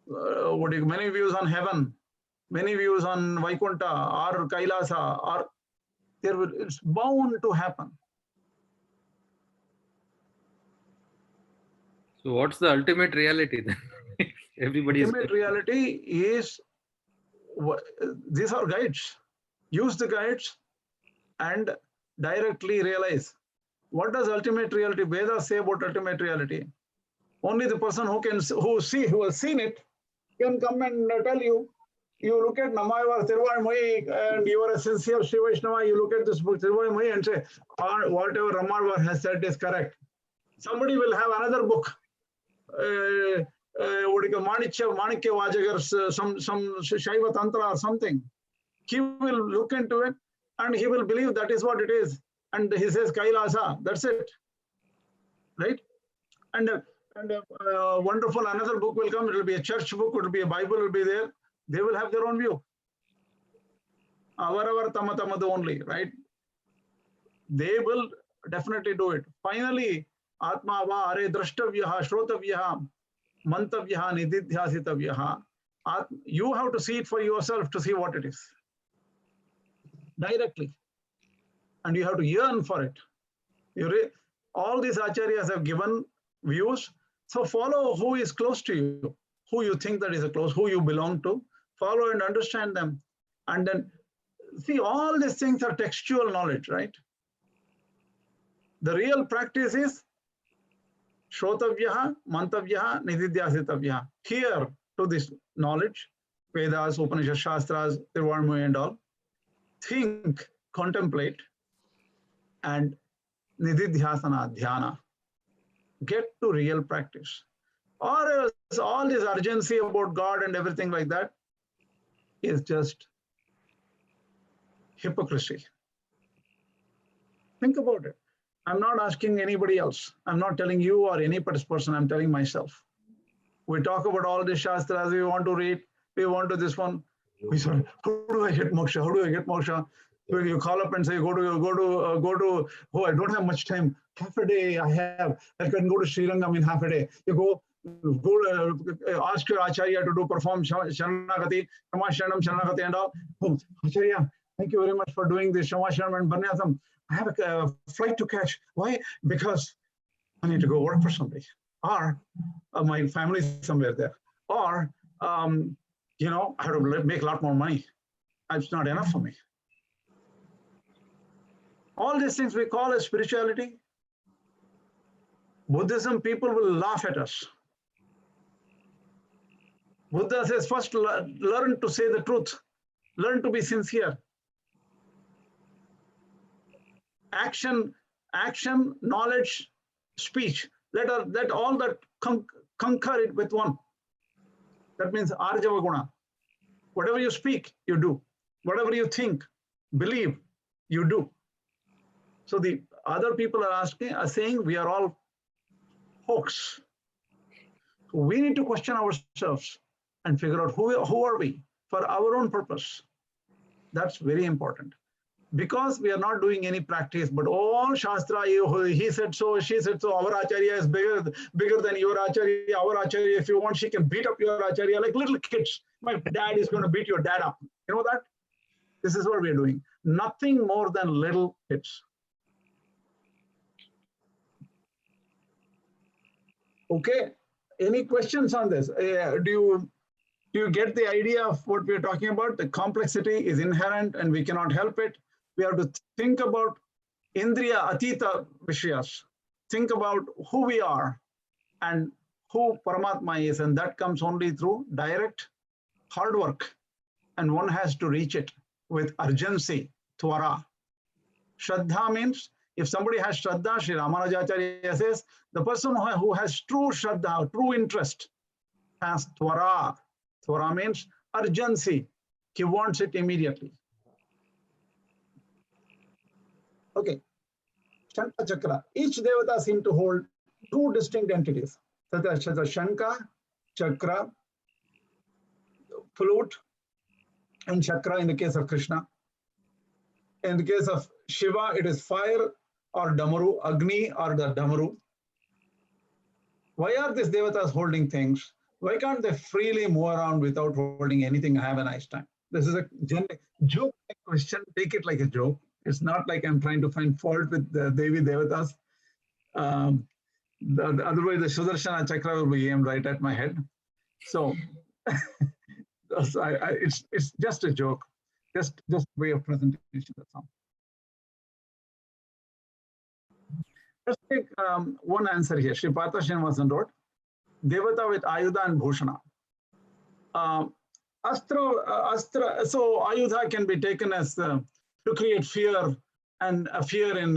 many views on heaven, many views on Vaikuntha or Kailasa, or it's bound to happen. So what's the ultimate reality then? Ultimate reality is, these are guides. Use the guides and directly realize. What does ultimate reality, Vedas say about ultimate reality? Only the person who has seen it can come and tell you. You look at Namayava Tiruvazhmozhi and you are a sincere Sri Vaishnava, you look at this book Tiruvazhmozhi and say, whatever Ramanuja has said is correct. Somebody will have another book, Manikya Vajagar's, some Shaiva Tantra or something. He will look into it and he will believe that is what it is. And he says Kailasa, that's it. Right? And wonderful, another book will come, it will be a church book, it will be a Bible, will be there. They will have their own view. Avaravar tamatamadu only, right? They will definitely do it. Finally, Atma va are drashtavyaha, shrotavyaha, mantavyaha, nididhyasitavyaha. You have to see it for yourself to see what it is. Directly. And you have to yearn for it. All these acharyas have given views. So follow who is close to you, who you think that is close, who you belong to. Follow and understand them. And then see, all these things are textual knowledge, right? The real practice is Shrotavyaha, Mantavyaha, Nididhyasitavyaha. Here to this knowledge, Vedas, Upanishad, Shastras, Tiruvazhmozhi and all. Think, contemplate, and Nididhyasana, Dhyana. Get to real practice. Or else all this urgency about God and everything like that is just hypocrisy. Think about it. I'm not asking anybody else. I'm not telling you or any person, I'm telling myself. We talk about all the Shastras we want to read. We want to this one. We say, how do I get moksha? How do I get moksha? So you call up and say, go to, oh, I don't have much time. Half a day I have. I can go to Sri Rangam in half a day. You go ask your Acharya to perform Sharanagati, Shamasharanam, Sharanagati and all. Oh, Acharya, thank you very much for doing this Shamasharanam and Banyasam. I have a flight to catch. Why? Because I need to go work for somebody. Or my family is somewhere there. Or, you know, I have to make a lot more money. It's not enough for me. All these things we call as spirituality. Buddhism, people will laugh at us. Buddha says, first learn to say the truth. Learn to be sincere. Action, knowledge, speech. Let all that conquer it with one. That means Arjava Guna. Whatever you speak, you do. Whatever you think, believe, you do. So the other people are saying we are all hoax. So we need to question ourselves and figure out who are we for our own purpose. That's very important. Because we are not doing any practice, but all Shastra, he said so, she said so, our Acharya is bigger than your Acharya, our Acharya, if you want, she can beat up your Acharya like little kids. My dad is going to beat your dad up. You know that? This is what we are doing. Nothing more than little kids. Okay, any questions on this? Do you get the idea of what we're talking about? The complexity is inherent and we cannot help it. We have to think about Indriya Atita Vishayas. Think about who we are and who Paramatma is, and that comes only through direct hard work. And one has to reach it with urgency, Tvara. Shraddha means, if somebody has Shraddha, Sri Ramanuja.org says, the person who has true Shraddha, true interest, has Tvara. Tvara means urgency. He wants it immediately. Okay. Shankha Chakra. Each Devata seems to hold two distinct entities, such as Shankha, Chakra, flute, and Chakra in the case of Krishna. In the case of Shiva, it is fire or Damaru, Agni or the Damaru. Why are these Devatas holding things? Why can't they freely move around without holding anything and have a nice time? This is a joke question. Take it like a joke. It's not like I'm trying to find fault with the Devi Devatas. Otherwise, the Sudarshana Chakra will be aimed right at my head. So it's just a joke, just way of presentation. That's all. Let's take one answer here. Sri Partha Srinivasan wrote, Devata with Ayudha and Bhushana. Astra, so Ayudha can be taken as to create fear and fear in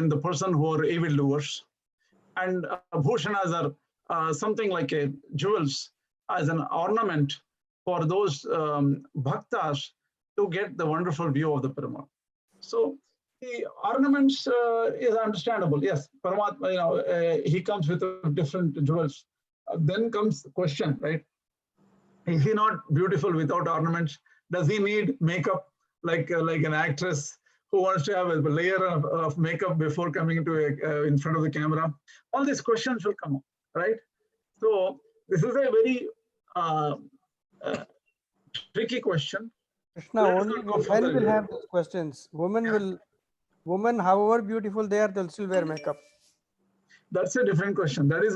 the person who are evildoers. And Bhushanas are something like jewels as an ornament for those bhaktas to get the wonderful view of the Paramatma. So the ornaments is understandable. Yes, Paramatma, he comes with different jewels. Then comes the question, right? Is he not beautiful without ornaments? Does he need makeup like an actress who wants to have a layer of makeup before coming to in front of the camera? All these questions will come up, right? So this is a very tricky question. Krishna, only men will have those questions. Women, however beautiful they are, they'll still wear makeup. That's a different question. That is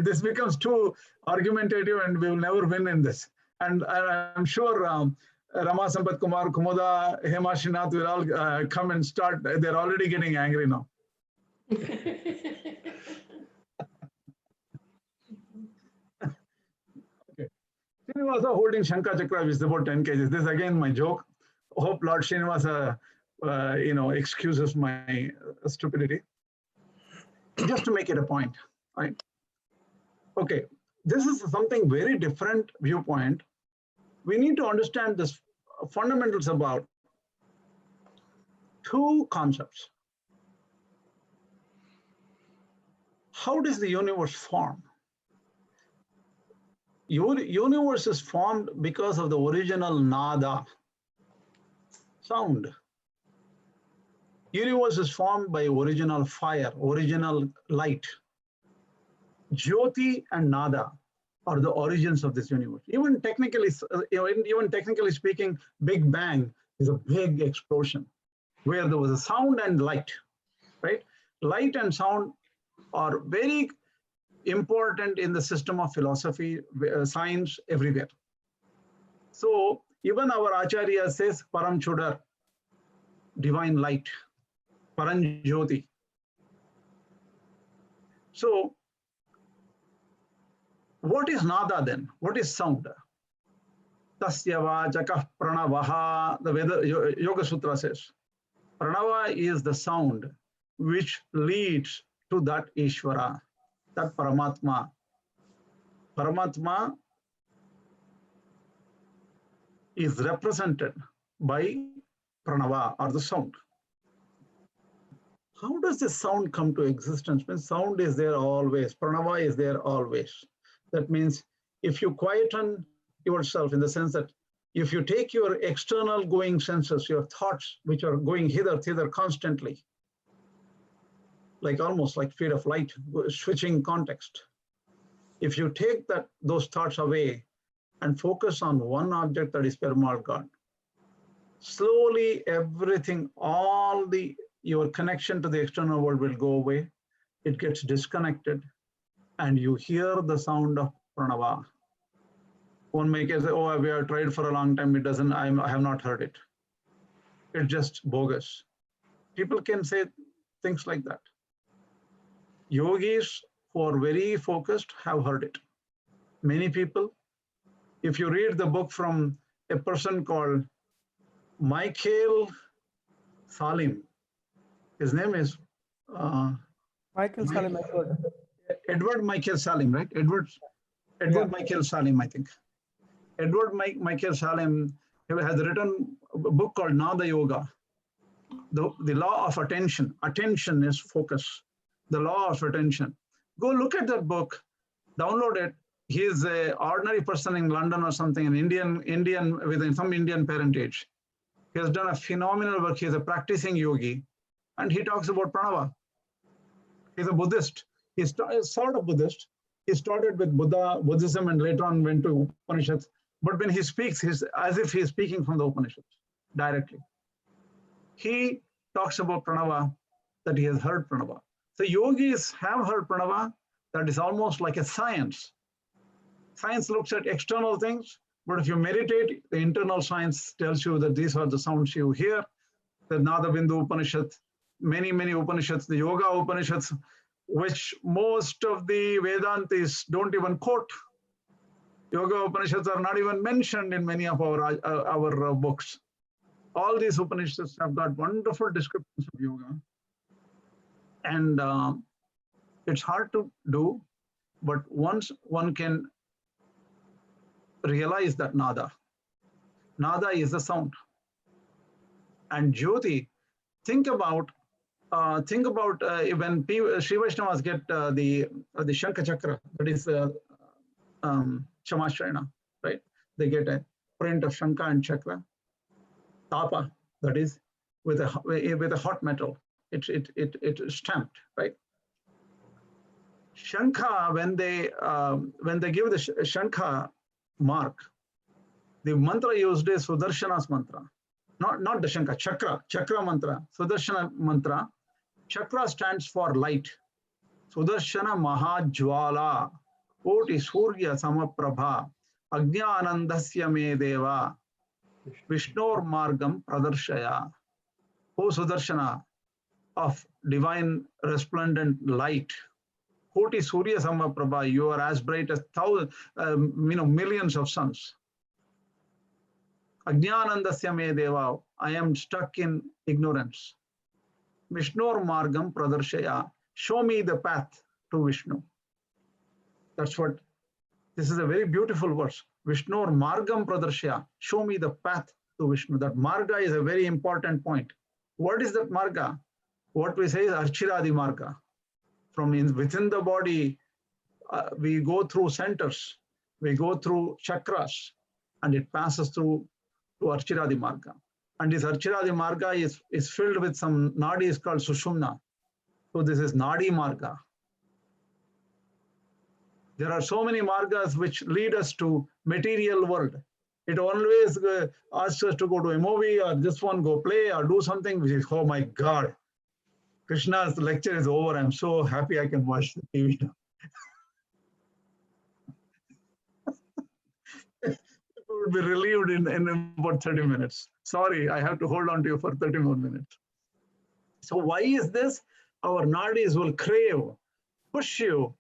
this becomes too argumentative, and we will never win in this. And I'm sure Rama Sampat Kumar, Kumoda, Hema Srinath will all come and start. They're already getting angry now. Okay. Srinivasa holding Shankha Chakra is about 10 kgs. This is again my joke. Hope Lord Srinivasa excuses my stupidity. Just to make it a point, right? Okay, this is something very different viewpoint. We need to understand this fundamentals about two concepts. How does the universe form? Universe is formed because of the original nada, sound. Universe is formed by original fire, original light. Jyoti and nada are the origins of this universe. Even technically speaking, Big Bang is a big explosion where there was a sound and light, right? Light and sound are very important in the system of philosophy, science, everywhere. So even our Acharya says Param Chudar, divine light, Param Jyoti. So what is nada then? What is sound? Tasya vachakah pranavaha, the Veda Yoga Sutra says. Pranava is the sound which leads to that Ishwara, that Paramatma. Paramatma is represented by pranava or the sound. How does this sound come to existence? When sound is there always, pranava is there always. That means if you quieten yourself in the sense that if you take your external going senses, your thoughts, which are going hither, thither constantly, like almost like speed of light, switching context. If you take those thoughts away and focus on one object, that is Perumal God, slowly everything, your connection to the external world will go away. It gets disconnected and you hear the sound of pranava. One may say, oh, we have tried for a long time, it doesn't, I have not heard it. It's just bogus. People can say things like that. Yogis who are very focused have heard it. Many people, if you read the book from a person called Michael Salim, his name is Michael Salim. Edward Michael Salim, right? Edward Michael Salim, I think. Edward Michael Salim has written a book called Nada Yoga, the law of attention. Attention is focus, the law of attention. Go look at that book, download it. He is an ordinary person in London or something, an Indian with some Indian parentage. He has done a phenomenal work. He is a practicing yogi, and he talks about pranava. He's a Buddhist. He's sort of Buddhist. He started with Buddhism, and later on went to Upanishads. But when he speaks, he's as if he's speaking from the Upanishads directly. He talks about pranava, that he has heard pranava. So yogis have heard pranava. That is almost like a science. Science looks at external things, but if you meditate, the internal science tells you that these are the sounds you hear. The Nada Bindu Upanishad, many Upanishads, the Yoga Upanishads, which most of the Vedantis don't even quote. Yoga Upanishads are not even mentioned in many of our books. All these Upanishads have got wonderful descriptions of yoga. And it's hard to do, but once one can realize that nada is the sound. And Jyoti, think about when Sri Vaishnavas get the Shankha Chakra, that is Chamashrayana, right? They get a print of Shankha and Chakra. Tapa, that is with a hot metal. It's stamped, right? Shankha, when they give the Shankha mark, the mantra used is Sudarshana's mantra, not the Shankha, Chakra mantra, Sudarshana mantra. Chakra stands for light. Sudarshana Mahajwala, Koti Surya Samaprabha, Ajnanandasya me deva, Vishnur Margam Pradarshaya. O Sudarshana, of divine resplendent light, Koti Surya Samaprabha, you are as bright as millions of suns. Ajnanandasya me deva, I am stuck in ignorance. Vishnur Margam Pradarshaya, show me the path to Vishnu. This is a very beautiful verse. Vishnur Margam Pradarshaya, show me the path to Vishnu. That Marga is a very important point. What is that Marga? What we say is Archiradi Marga. From within the body, we go through centers. We go through chakras and it passes through to Archiradi Marga. And this Archiradi Marga is filled with some Nadis called Sushumna. So this is Nadi Marga. There are so many margas which lead us to material world. It always asks us to go to a movie or just one go play or do something which is, oh my God, Krishna's lecture is over. I'm so happy I can watch the TV now. People would be relieved in about 30 minutes. Sorry, I have to hold on to you for 30 more minutes. So why is this? Our nadis will crave, push you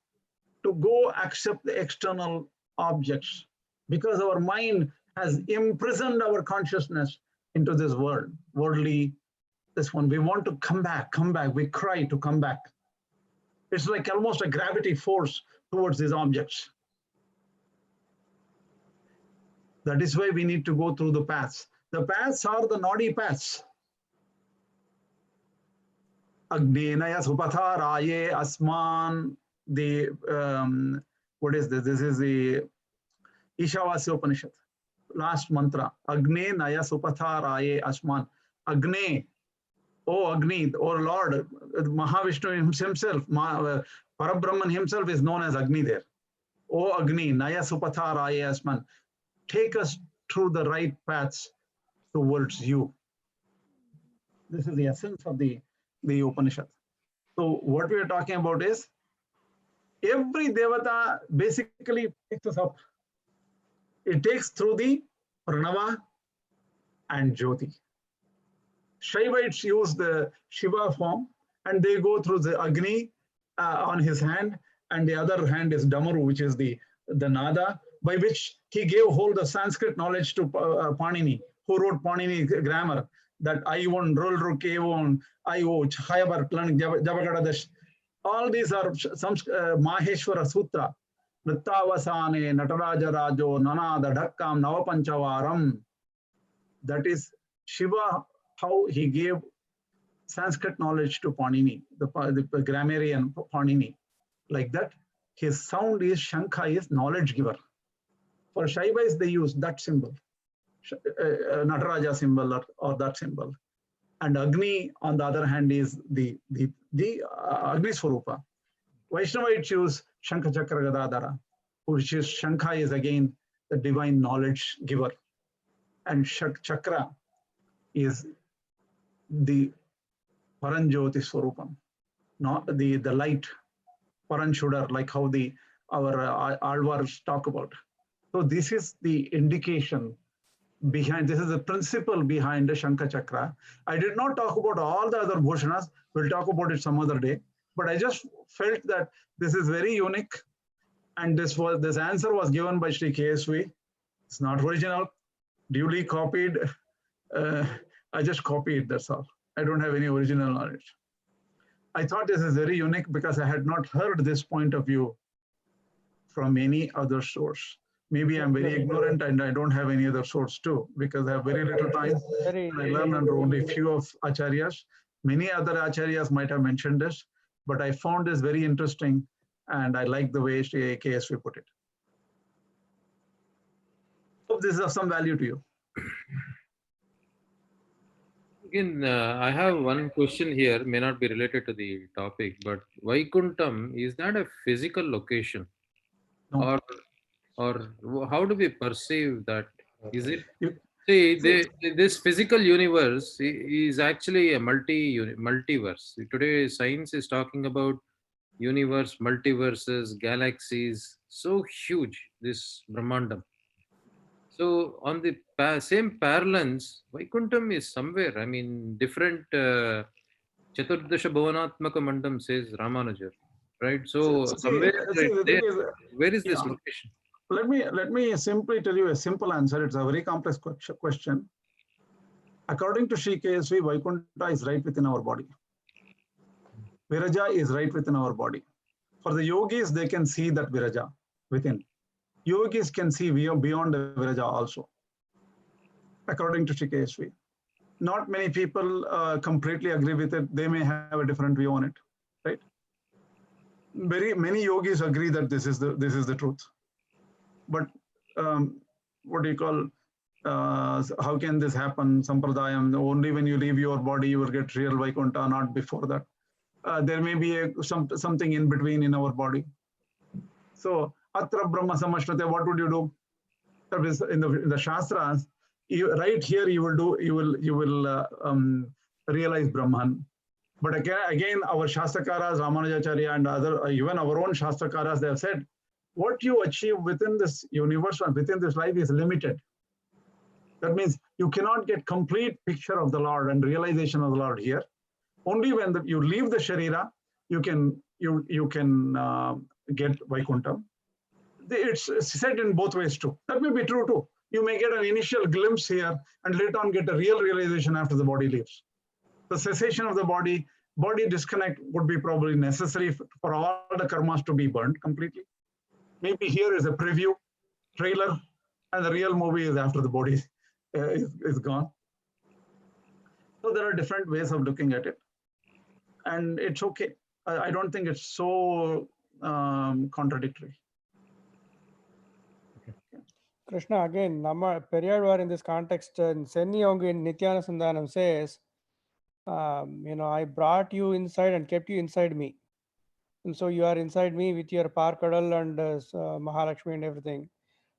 to go accept the external objects because our mind has imprisoned our consciousness into this world, worldly, this one. We want to come back. We cry to come back. It's like almost a gravity force towards these objects. That is why we need to go through the paths. The paths are the Nadi paths. Agninaya Supatha Raye Asman. What is this? This is the Ishavasya Upanishad. Last mantra. Agne Naya Supatha Raye Asman. Agne, oh Agni, oh Lord, Mahavishnu himself, Parabrahman himself is known as Agni there. Oh Agni, Naya Supatha Raye Asman. Take us through the right paths towards you. This is the essence of the Upanishad. So what we are talking about is every devata basically picks us up. It takes through the Pranava and Jyoti. Shaivites use the Shiva form and they go through the Agni on his hand, and the other hand is Damaru, which is the Nada, by which he gave whole the Sanskrit knowledge to Panini, who wrote Panini grammar, that I won, Rolru, Kevon, I O, Chayabar, Javagadash. All these are some Maheshwara Sutra, Nittavasane, Nataraja Rajo, Nanada Dhakkam, Navapanchavaram. That is Shiva, how he gave Sanskrit knowledge to Panini, the grammarian Panini. Like that, his sound is Shankha, is knowledge giver. For Shaivas, they use that symbol, Nataraja symbol or that symbol. And Agni, on the other hand, is the Agni Swarupa. Vaishnava choose Shankha Chakra Gadadhara, which is Shankha is again the divine knowledge giver. And Chakra is the Paranjyoti Swarupam, not the light, Paranshudar, like how our Alvars talk about. So this is the indication behind, this is the principle behind the Shankha Chakra. I did not talk about all the other bhushanas. We'll talk about it some other day. But I just felt that this is very unique. And this answer was given by Sri KSV. It's not original, duly copied. I just copied, that's all. I don't have any original knowledge. I thought this is very unique because I had not heard this point of view from any other source. Maybe I'm very ignorant and I don't have any other source too, because I have very little time. I learn under only few of acharyas. Many other acharyas might have mentioned this, but I found this very interesting and I like the way KSV put it. Hope this is of some value to you. Again, I have one question here, may not be related to the topic, but Vaikuntham, is that a physical location? No. Or how do we perceive that? Is it? See, this physical universe is actually a multiverse. Today, science is talking about universe, multiverses, galaxies, so huge, this Brahmandam. So on the same parlance, Vaikuntham is somewhere, I mean, different Chaturdasha Bhavanatmaka Mandam says Ramanuja, right? So somewhere where is this location? Let me simply tell you a simple answer. It's a very complex question. According to Sri KSV, Vaikuntha is right within our body. Viraja is right within our body. For the yogis, they can see that Viraja within. Yogis can see beyond the Viraja also, according to Sri KSV. Not many people completely agree with it. They may have a different view on it, right? Many yogis agree that this is the truth. but what do you call, how can this happen? Sampradayam, only when you leave your body you will get real Vaikuntha, not before that. There may be something in between in our body. So, Atra Brahma Samashrute, what would you do? That is in the Shastras, right here you will realize Brahman. But again, our Shastrakaras, Ramanuja.org and other, even our own Shastrakaras, they have said, what you achieve within this universe or within this life is limited. That means you cannot get complete picture of the Lord and realization of the Lord here. Only when you leave the Sharira, you can get Vaikuntha. It's said in both ways too. That may be true too. You may get an initial glimpse here and later on get a real realization after the body leaves. The cessation of the body disconnect would be probably necessary for all the karmas to be burnt completely. Maybe here is a preview, trailer, and the real movie is after the body is gone. So there are different ways of looking at it. And it's okay. I don't think it's so contradictory. Krishna, again, Nama Periyar in this context, Senni Yongu in Nityana Sandhanam says, I brought you inside and kept you inside me. And so you are inside me with your Parkadal and Mahalakshmi and everything.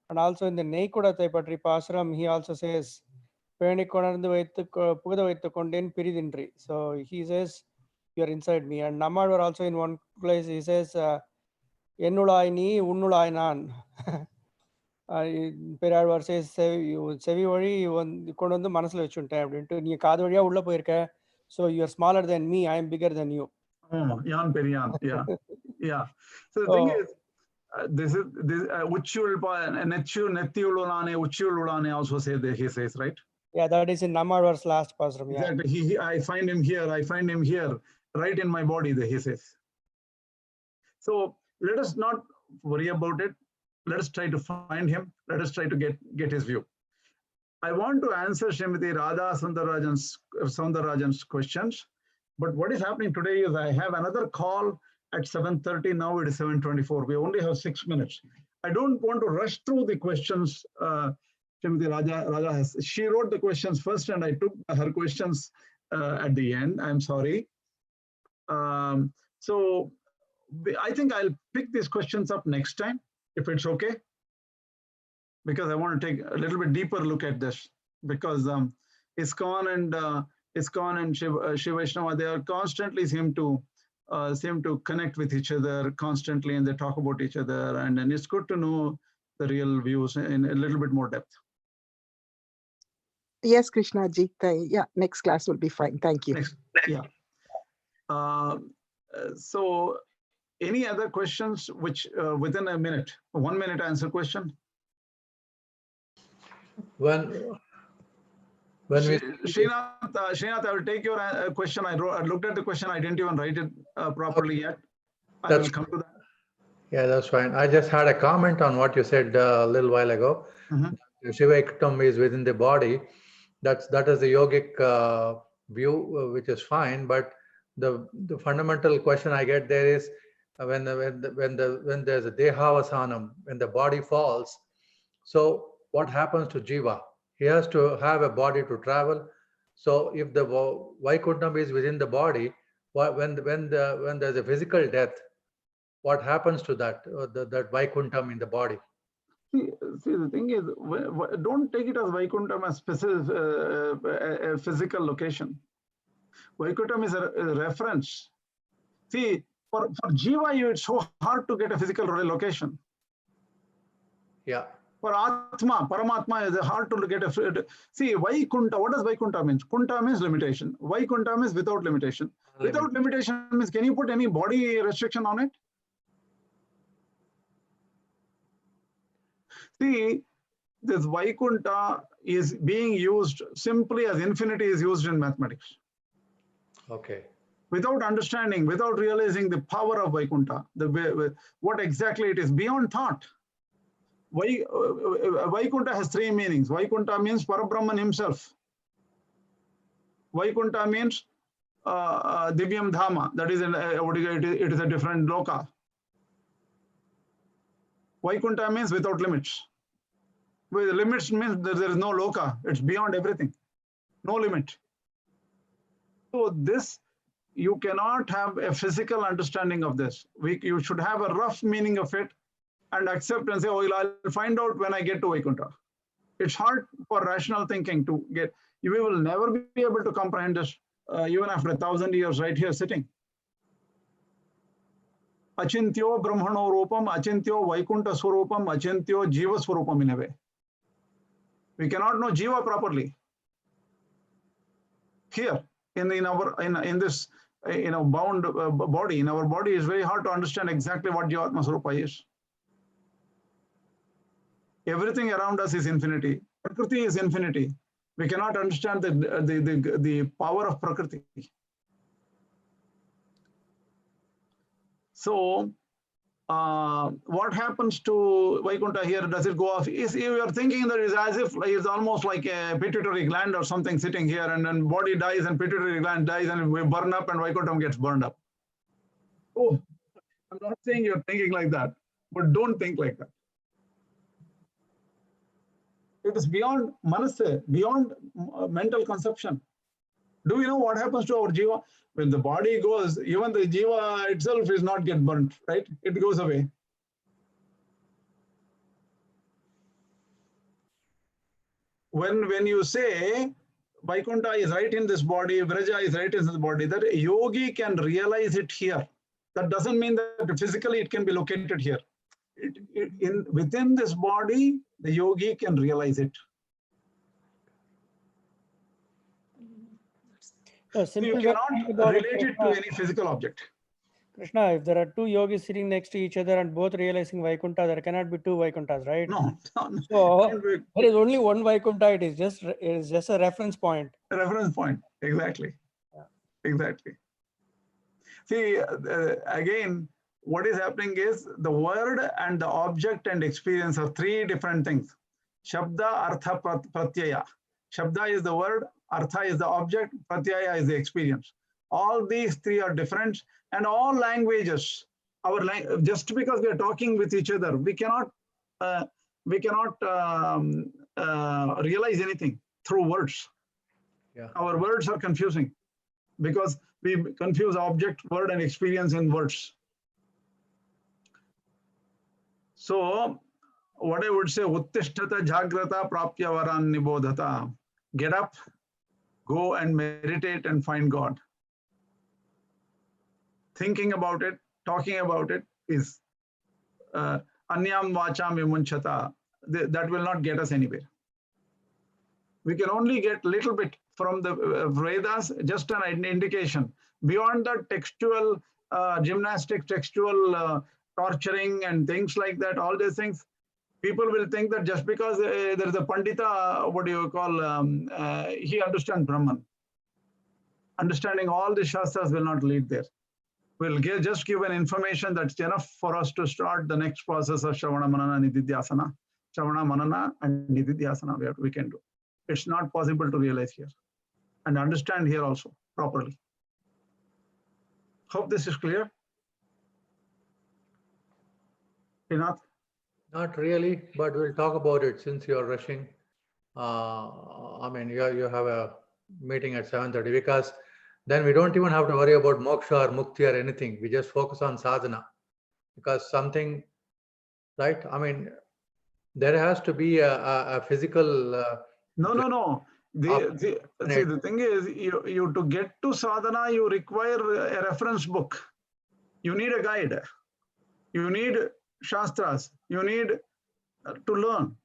And also in the Neikudathai Patri Pasaram, he also says, so he says, you are inside me. And Namadvar also in one place, he says, Ennulai ni, unnulai nan. Periyar says, Sevi Vari, Kondu Manasla Vechunta, so you are smaller than me, I am bigger than you. Oh, Yan Periyan, yeah. Yeah. So the thing is, this Uchul Netchu Netiululane, Uchululane also say that he says, right? Yeah, that is in Namadvar's last pasram. Yeah. Exactly. I find him here, right in my body, he says. So let us not worry about it. Let us try to find him. Let us try to get his view. I want to answer Srimati Radha Soundarajan's questions. But what is happening today is I have another call at 7:30. Now it is 7:24. We only have 6 minutes. I don't want to rush through the questions. Srimati Radha has. She wrote the questions first, and I took her questions at the end. I'm sorry. So I think I'll pick these questions up next time, if it's okay, because I want to take a little bit deeper look at this. Because ISKCON and Shiva Vaishnava, they are constantly seem to connect with each other constantly, and they talk about each other, and then it's good to know the real views in a little bit more depth. Yes, Krishna ji. Yeah, next class will be fine. Thank you. Yeah. So, any other questions which within a minute, 1 minute answer question? When Srinath, I will take your question. I looked at the question. I didn't even write it properly yet. I will come to that. Yeah, that's fine. I just had a comment on what you said a little while ago. Shiva Vaikuntha is within the body. That is the yogic view, which is fine. But the fundamental question I get there is when there's a dehavasanam, when the body falls. So what happens to Jiva? He has to have a body to travel. So if the Vaikuntha is within the body, when there's a physical death, what happens to that Vaikuntha in the body? See, the thing is, don't take it as Vaikuntha as specific, a physical location. Vaikuntha is a reference. See, for Jiva, it's so hard to get a physical location. Yeah. For Atma, Paramatma is hard to get a. See, Vaikuntha, what does Vaikuntha mean? Kunta means limitation. Vaikuntha means without limitation. Without limitation means, can you put any body restriction on it? See, this Vaikuntha is being used simply as infinity is used in mathematics. Okay. Without understanding, without realizing the power of Vaikuntha, what exactly it is, beyond thought. Vaikuntha has three meanings. Vaikuntha means Parabrahman himself. Vaikuntha means Divyam Dhama, that is, it is a different loka. Vaikuntha means without limits. With limits means that there is no loka. It's beyond everything. No limit. So this, you cannot have a physical understanding of this. You should have a rough meaning of it and accept and say, oh, I'll find out when I get to Vaikuntha. It's hard for rational thinking to get. You will never be able to comprehend this even after 1,000 years right here sitting. Achintyo Brahmano Rupam, Achintyo Vaikuntha Swarupam, Achintyo Jiva Swarupam in a way. We cannot know Jiva properly. Here, in this bound body, in our body, is very hard to understand exactly what Jivatma Swarupa is. Everything around us is infinity. Prakriti is infinity. We cannot understand the power of Prakriti. So, what happens to Vaikuntha here? Does it go off? If you are thinking that it's as if it's almost like a pituitary gland or something sitting here, and then body dies and pituitary gland dies and we burn up and Vaikuntha gets burned up. Oh, I'm not saying you're thinking like that, but don't think like that. It is beyond manase, beyond mental conception. Do we know what happens to our jiva? When the body goes, even the jiva itself is not get burnt, right? It goes away. When you say Vaikuntha is right in this body, Vraja is right in this body, that a yogi can realize it here. That doesn't mean that physically it can be located here. Within this body, the yogi can realize it. So you cannot relate it to any physical object. Krishna, if there are two yogis sitting next to each other and both realizing Vaikuntha, there cannot be two Vaikunthas, right? No. So there is only one Vaikuntha. It is just a reference point. A reference point, exactly. Yeah. Exactly. See, again, what is happening is the word and the object and experience are three different things. Shabda, Artha, Pratyaya. Shabda is the word, Artha is the object, Pratyaya is the experience. All these three are different, and all languages, just because we are talking with each other, we cannot realize anything through words. Yeah. Our words are confusing because we confuse object, word, and experience in words. So, what I would say, Uttishtata Jagrata Prapya Varan Nibodhata. Get up, go and meditate and find God. Thinking about it, talking about it is Anyam Vacham Vimunchata. That will not get us anywhere. We can only get little bit from the Vedas, just an indication. Beyond the textual gymnastics, textual torturing and things like that, all these things, people will think that just because there is a Pandita, what do you call, he understands Brahman. Understanding all the Shastras will not lead there. We'll just give an information that's enough for us to start the next process of Shravana, Manana, Nididhyasana. Shravana, Manana, and Nididhyasana we can do. It's not possible to realize here and understand here also properly. Hope this is clear. Srinath? Not really, but we'll talk about it since you're rushing. I mean, you have a meeting at 7:30, because then we don't even have to worry about moksha or mukti or anything. We just focus on sadhana, because something, right? I mean, there has to be a physical. No. See, the thing is, you to get to sadhana, you require a reference book. You need a guide. You need shastras. You need to learn.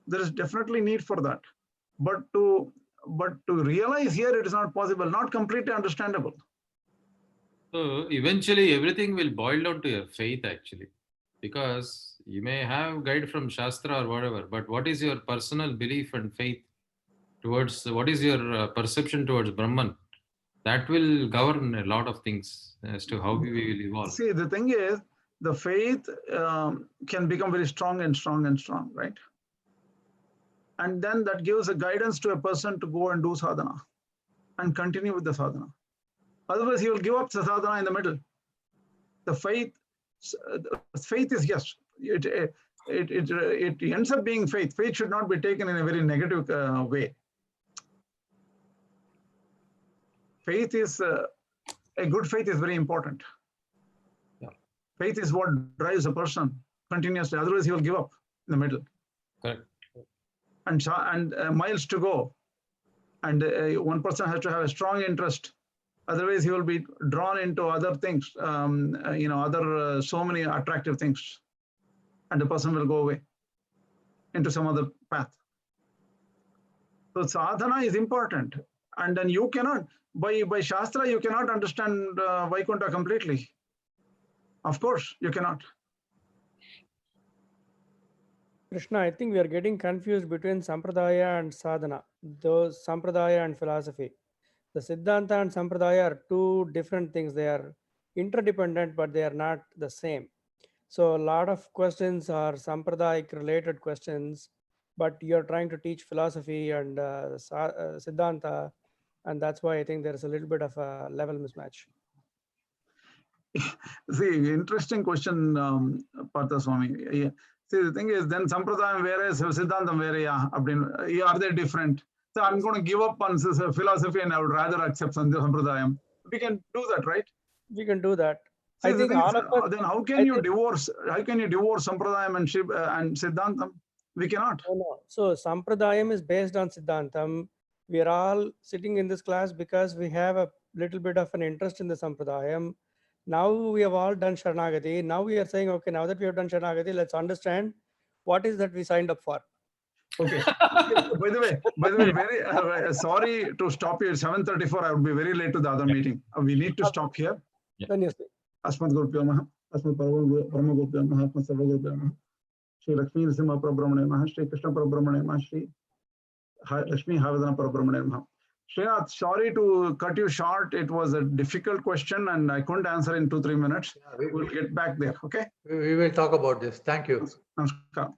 There is definitely need for that. But to realize here, it is not possible, not completely understandable. So eventually everything will boil down to your faith, actually, because you may have guide from Shastra or whatever, but what is your personal belief and faith towards, what is your perception towards Brahman? That will govern a lot of things as to how we will evolve. See, the thing is, the faith can become very strong and strong and strong, right? And then that gives a guidance to a person to go and do sadhana and continue with the sadhana. Otherwise, he will give up the sadhana in the middle. The faith is, yes, it ends up being faith. Faith should not be taken in a very negative way. Faith is a good faith is very important. Yeah. Faith is what drives a person continuously. Otherwise, he will give up in the middle. Correct. And miles to go. And one person has to have a strong interest. Otherwise, he will be drawn into other things, other so many attractive things. And the person will go away into some other path. So sadhana is important. And then you cannot, by Shastra, you cannot understand Vaikuntha completely. Of course, you cannot. Krishna, I think we are getting confused between Sampradaya and Sadhana, those Sampradaya and philosophy. The Siddhanta and Sampradaya are two different things. They are interdependent, but they are not the same. So a lot of questions are Sampradayik related questions, but you're trying to teach philosophy and Siddhanta, and that's why I think there's a little bit of a level mismatch. See, interesting question, Partha Swami. Yeah. See, the thing is, then Sampradayam whereas Siddhantam where, are they different? So I'm going to give up on philosophy and I would rather accept Sampradayam. We can do that, right? We can do that. See, I think all of us, then how can you divorce Sampradayam and Siddhantam? We cannot. No. So Sampradayam is based on Siddhantam. We are all sitting in this class because we have a little bit of an interest in the Sampradayam. Now we have all done Sharanagati. Now we are saying, okay, now that we have done Sharanagati, let's understand what is that we signed up for. Okay. By the way, very sorry to stop you at 7:34. I would be very late to the other meeting. We need to stop here. Then yes. Asmat Gurupyo Maha, Asmat Parama Gurupyo Maha, Asmat Sarva Gurupyo Maha, Shri Lakshmi Nrsimha Parabrahmane Maha, Shri Krishna Parabrahmane Maha, Shri Lakshmi Havadana Parabrahmane Maha. Srinath, sorry to cut you short. It was a difficult question and I couldn't answer in 2-3 minutes. Yeah, We'll get back there. Okay. We will talk about this. Thank you. Namaskar.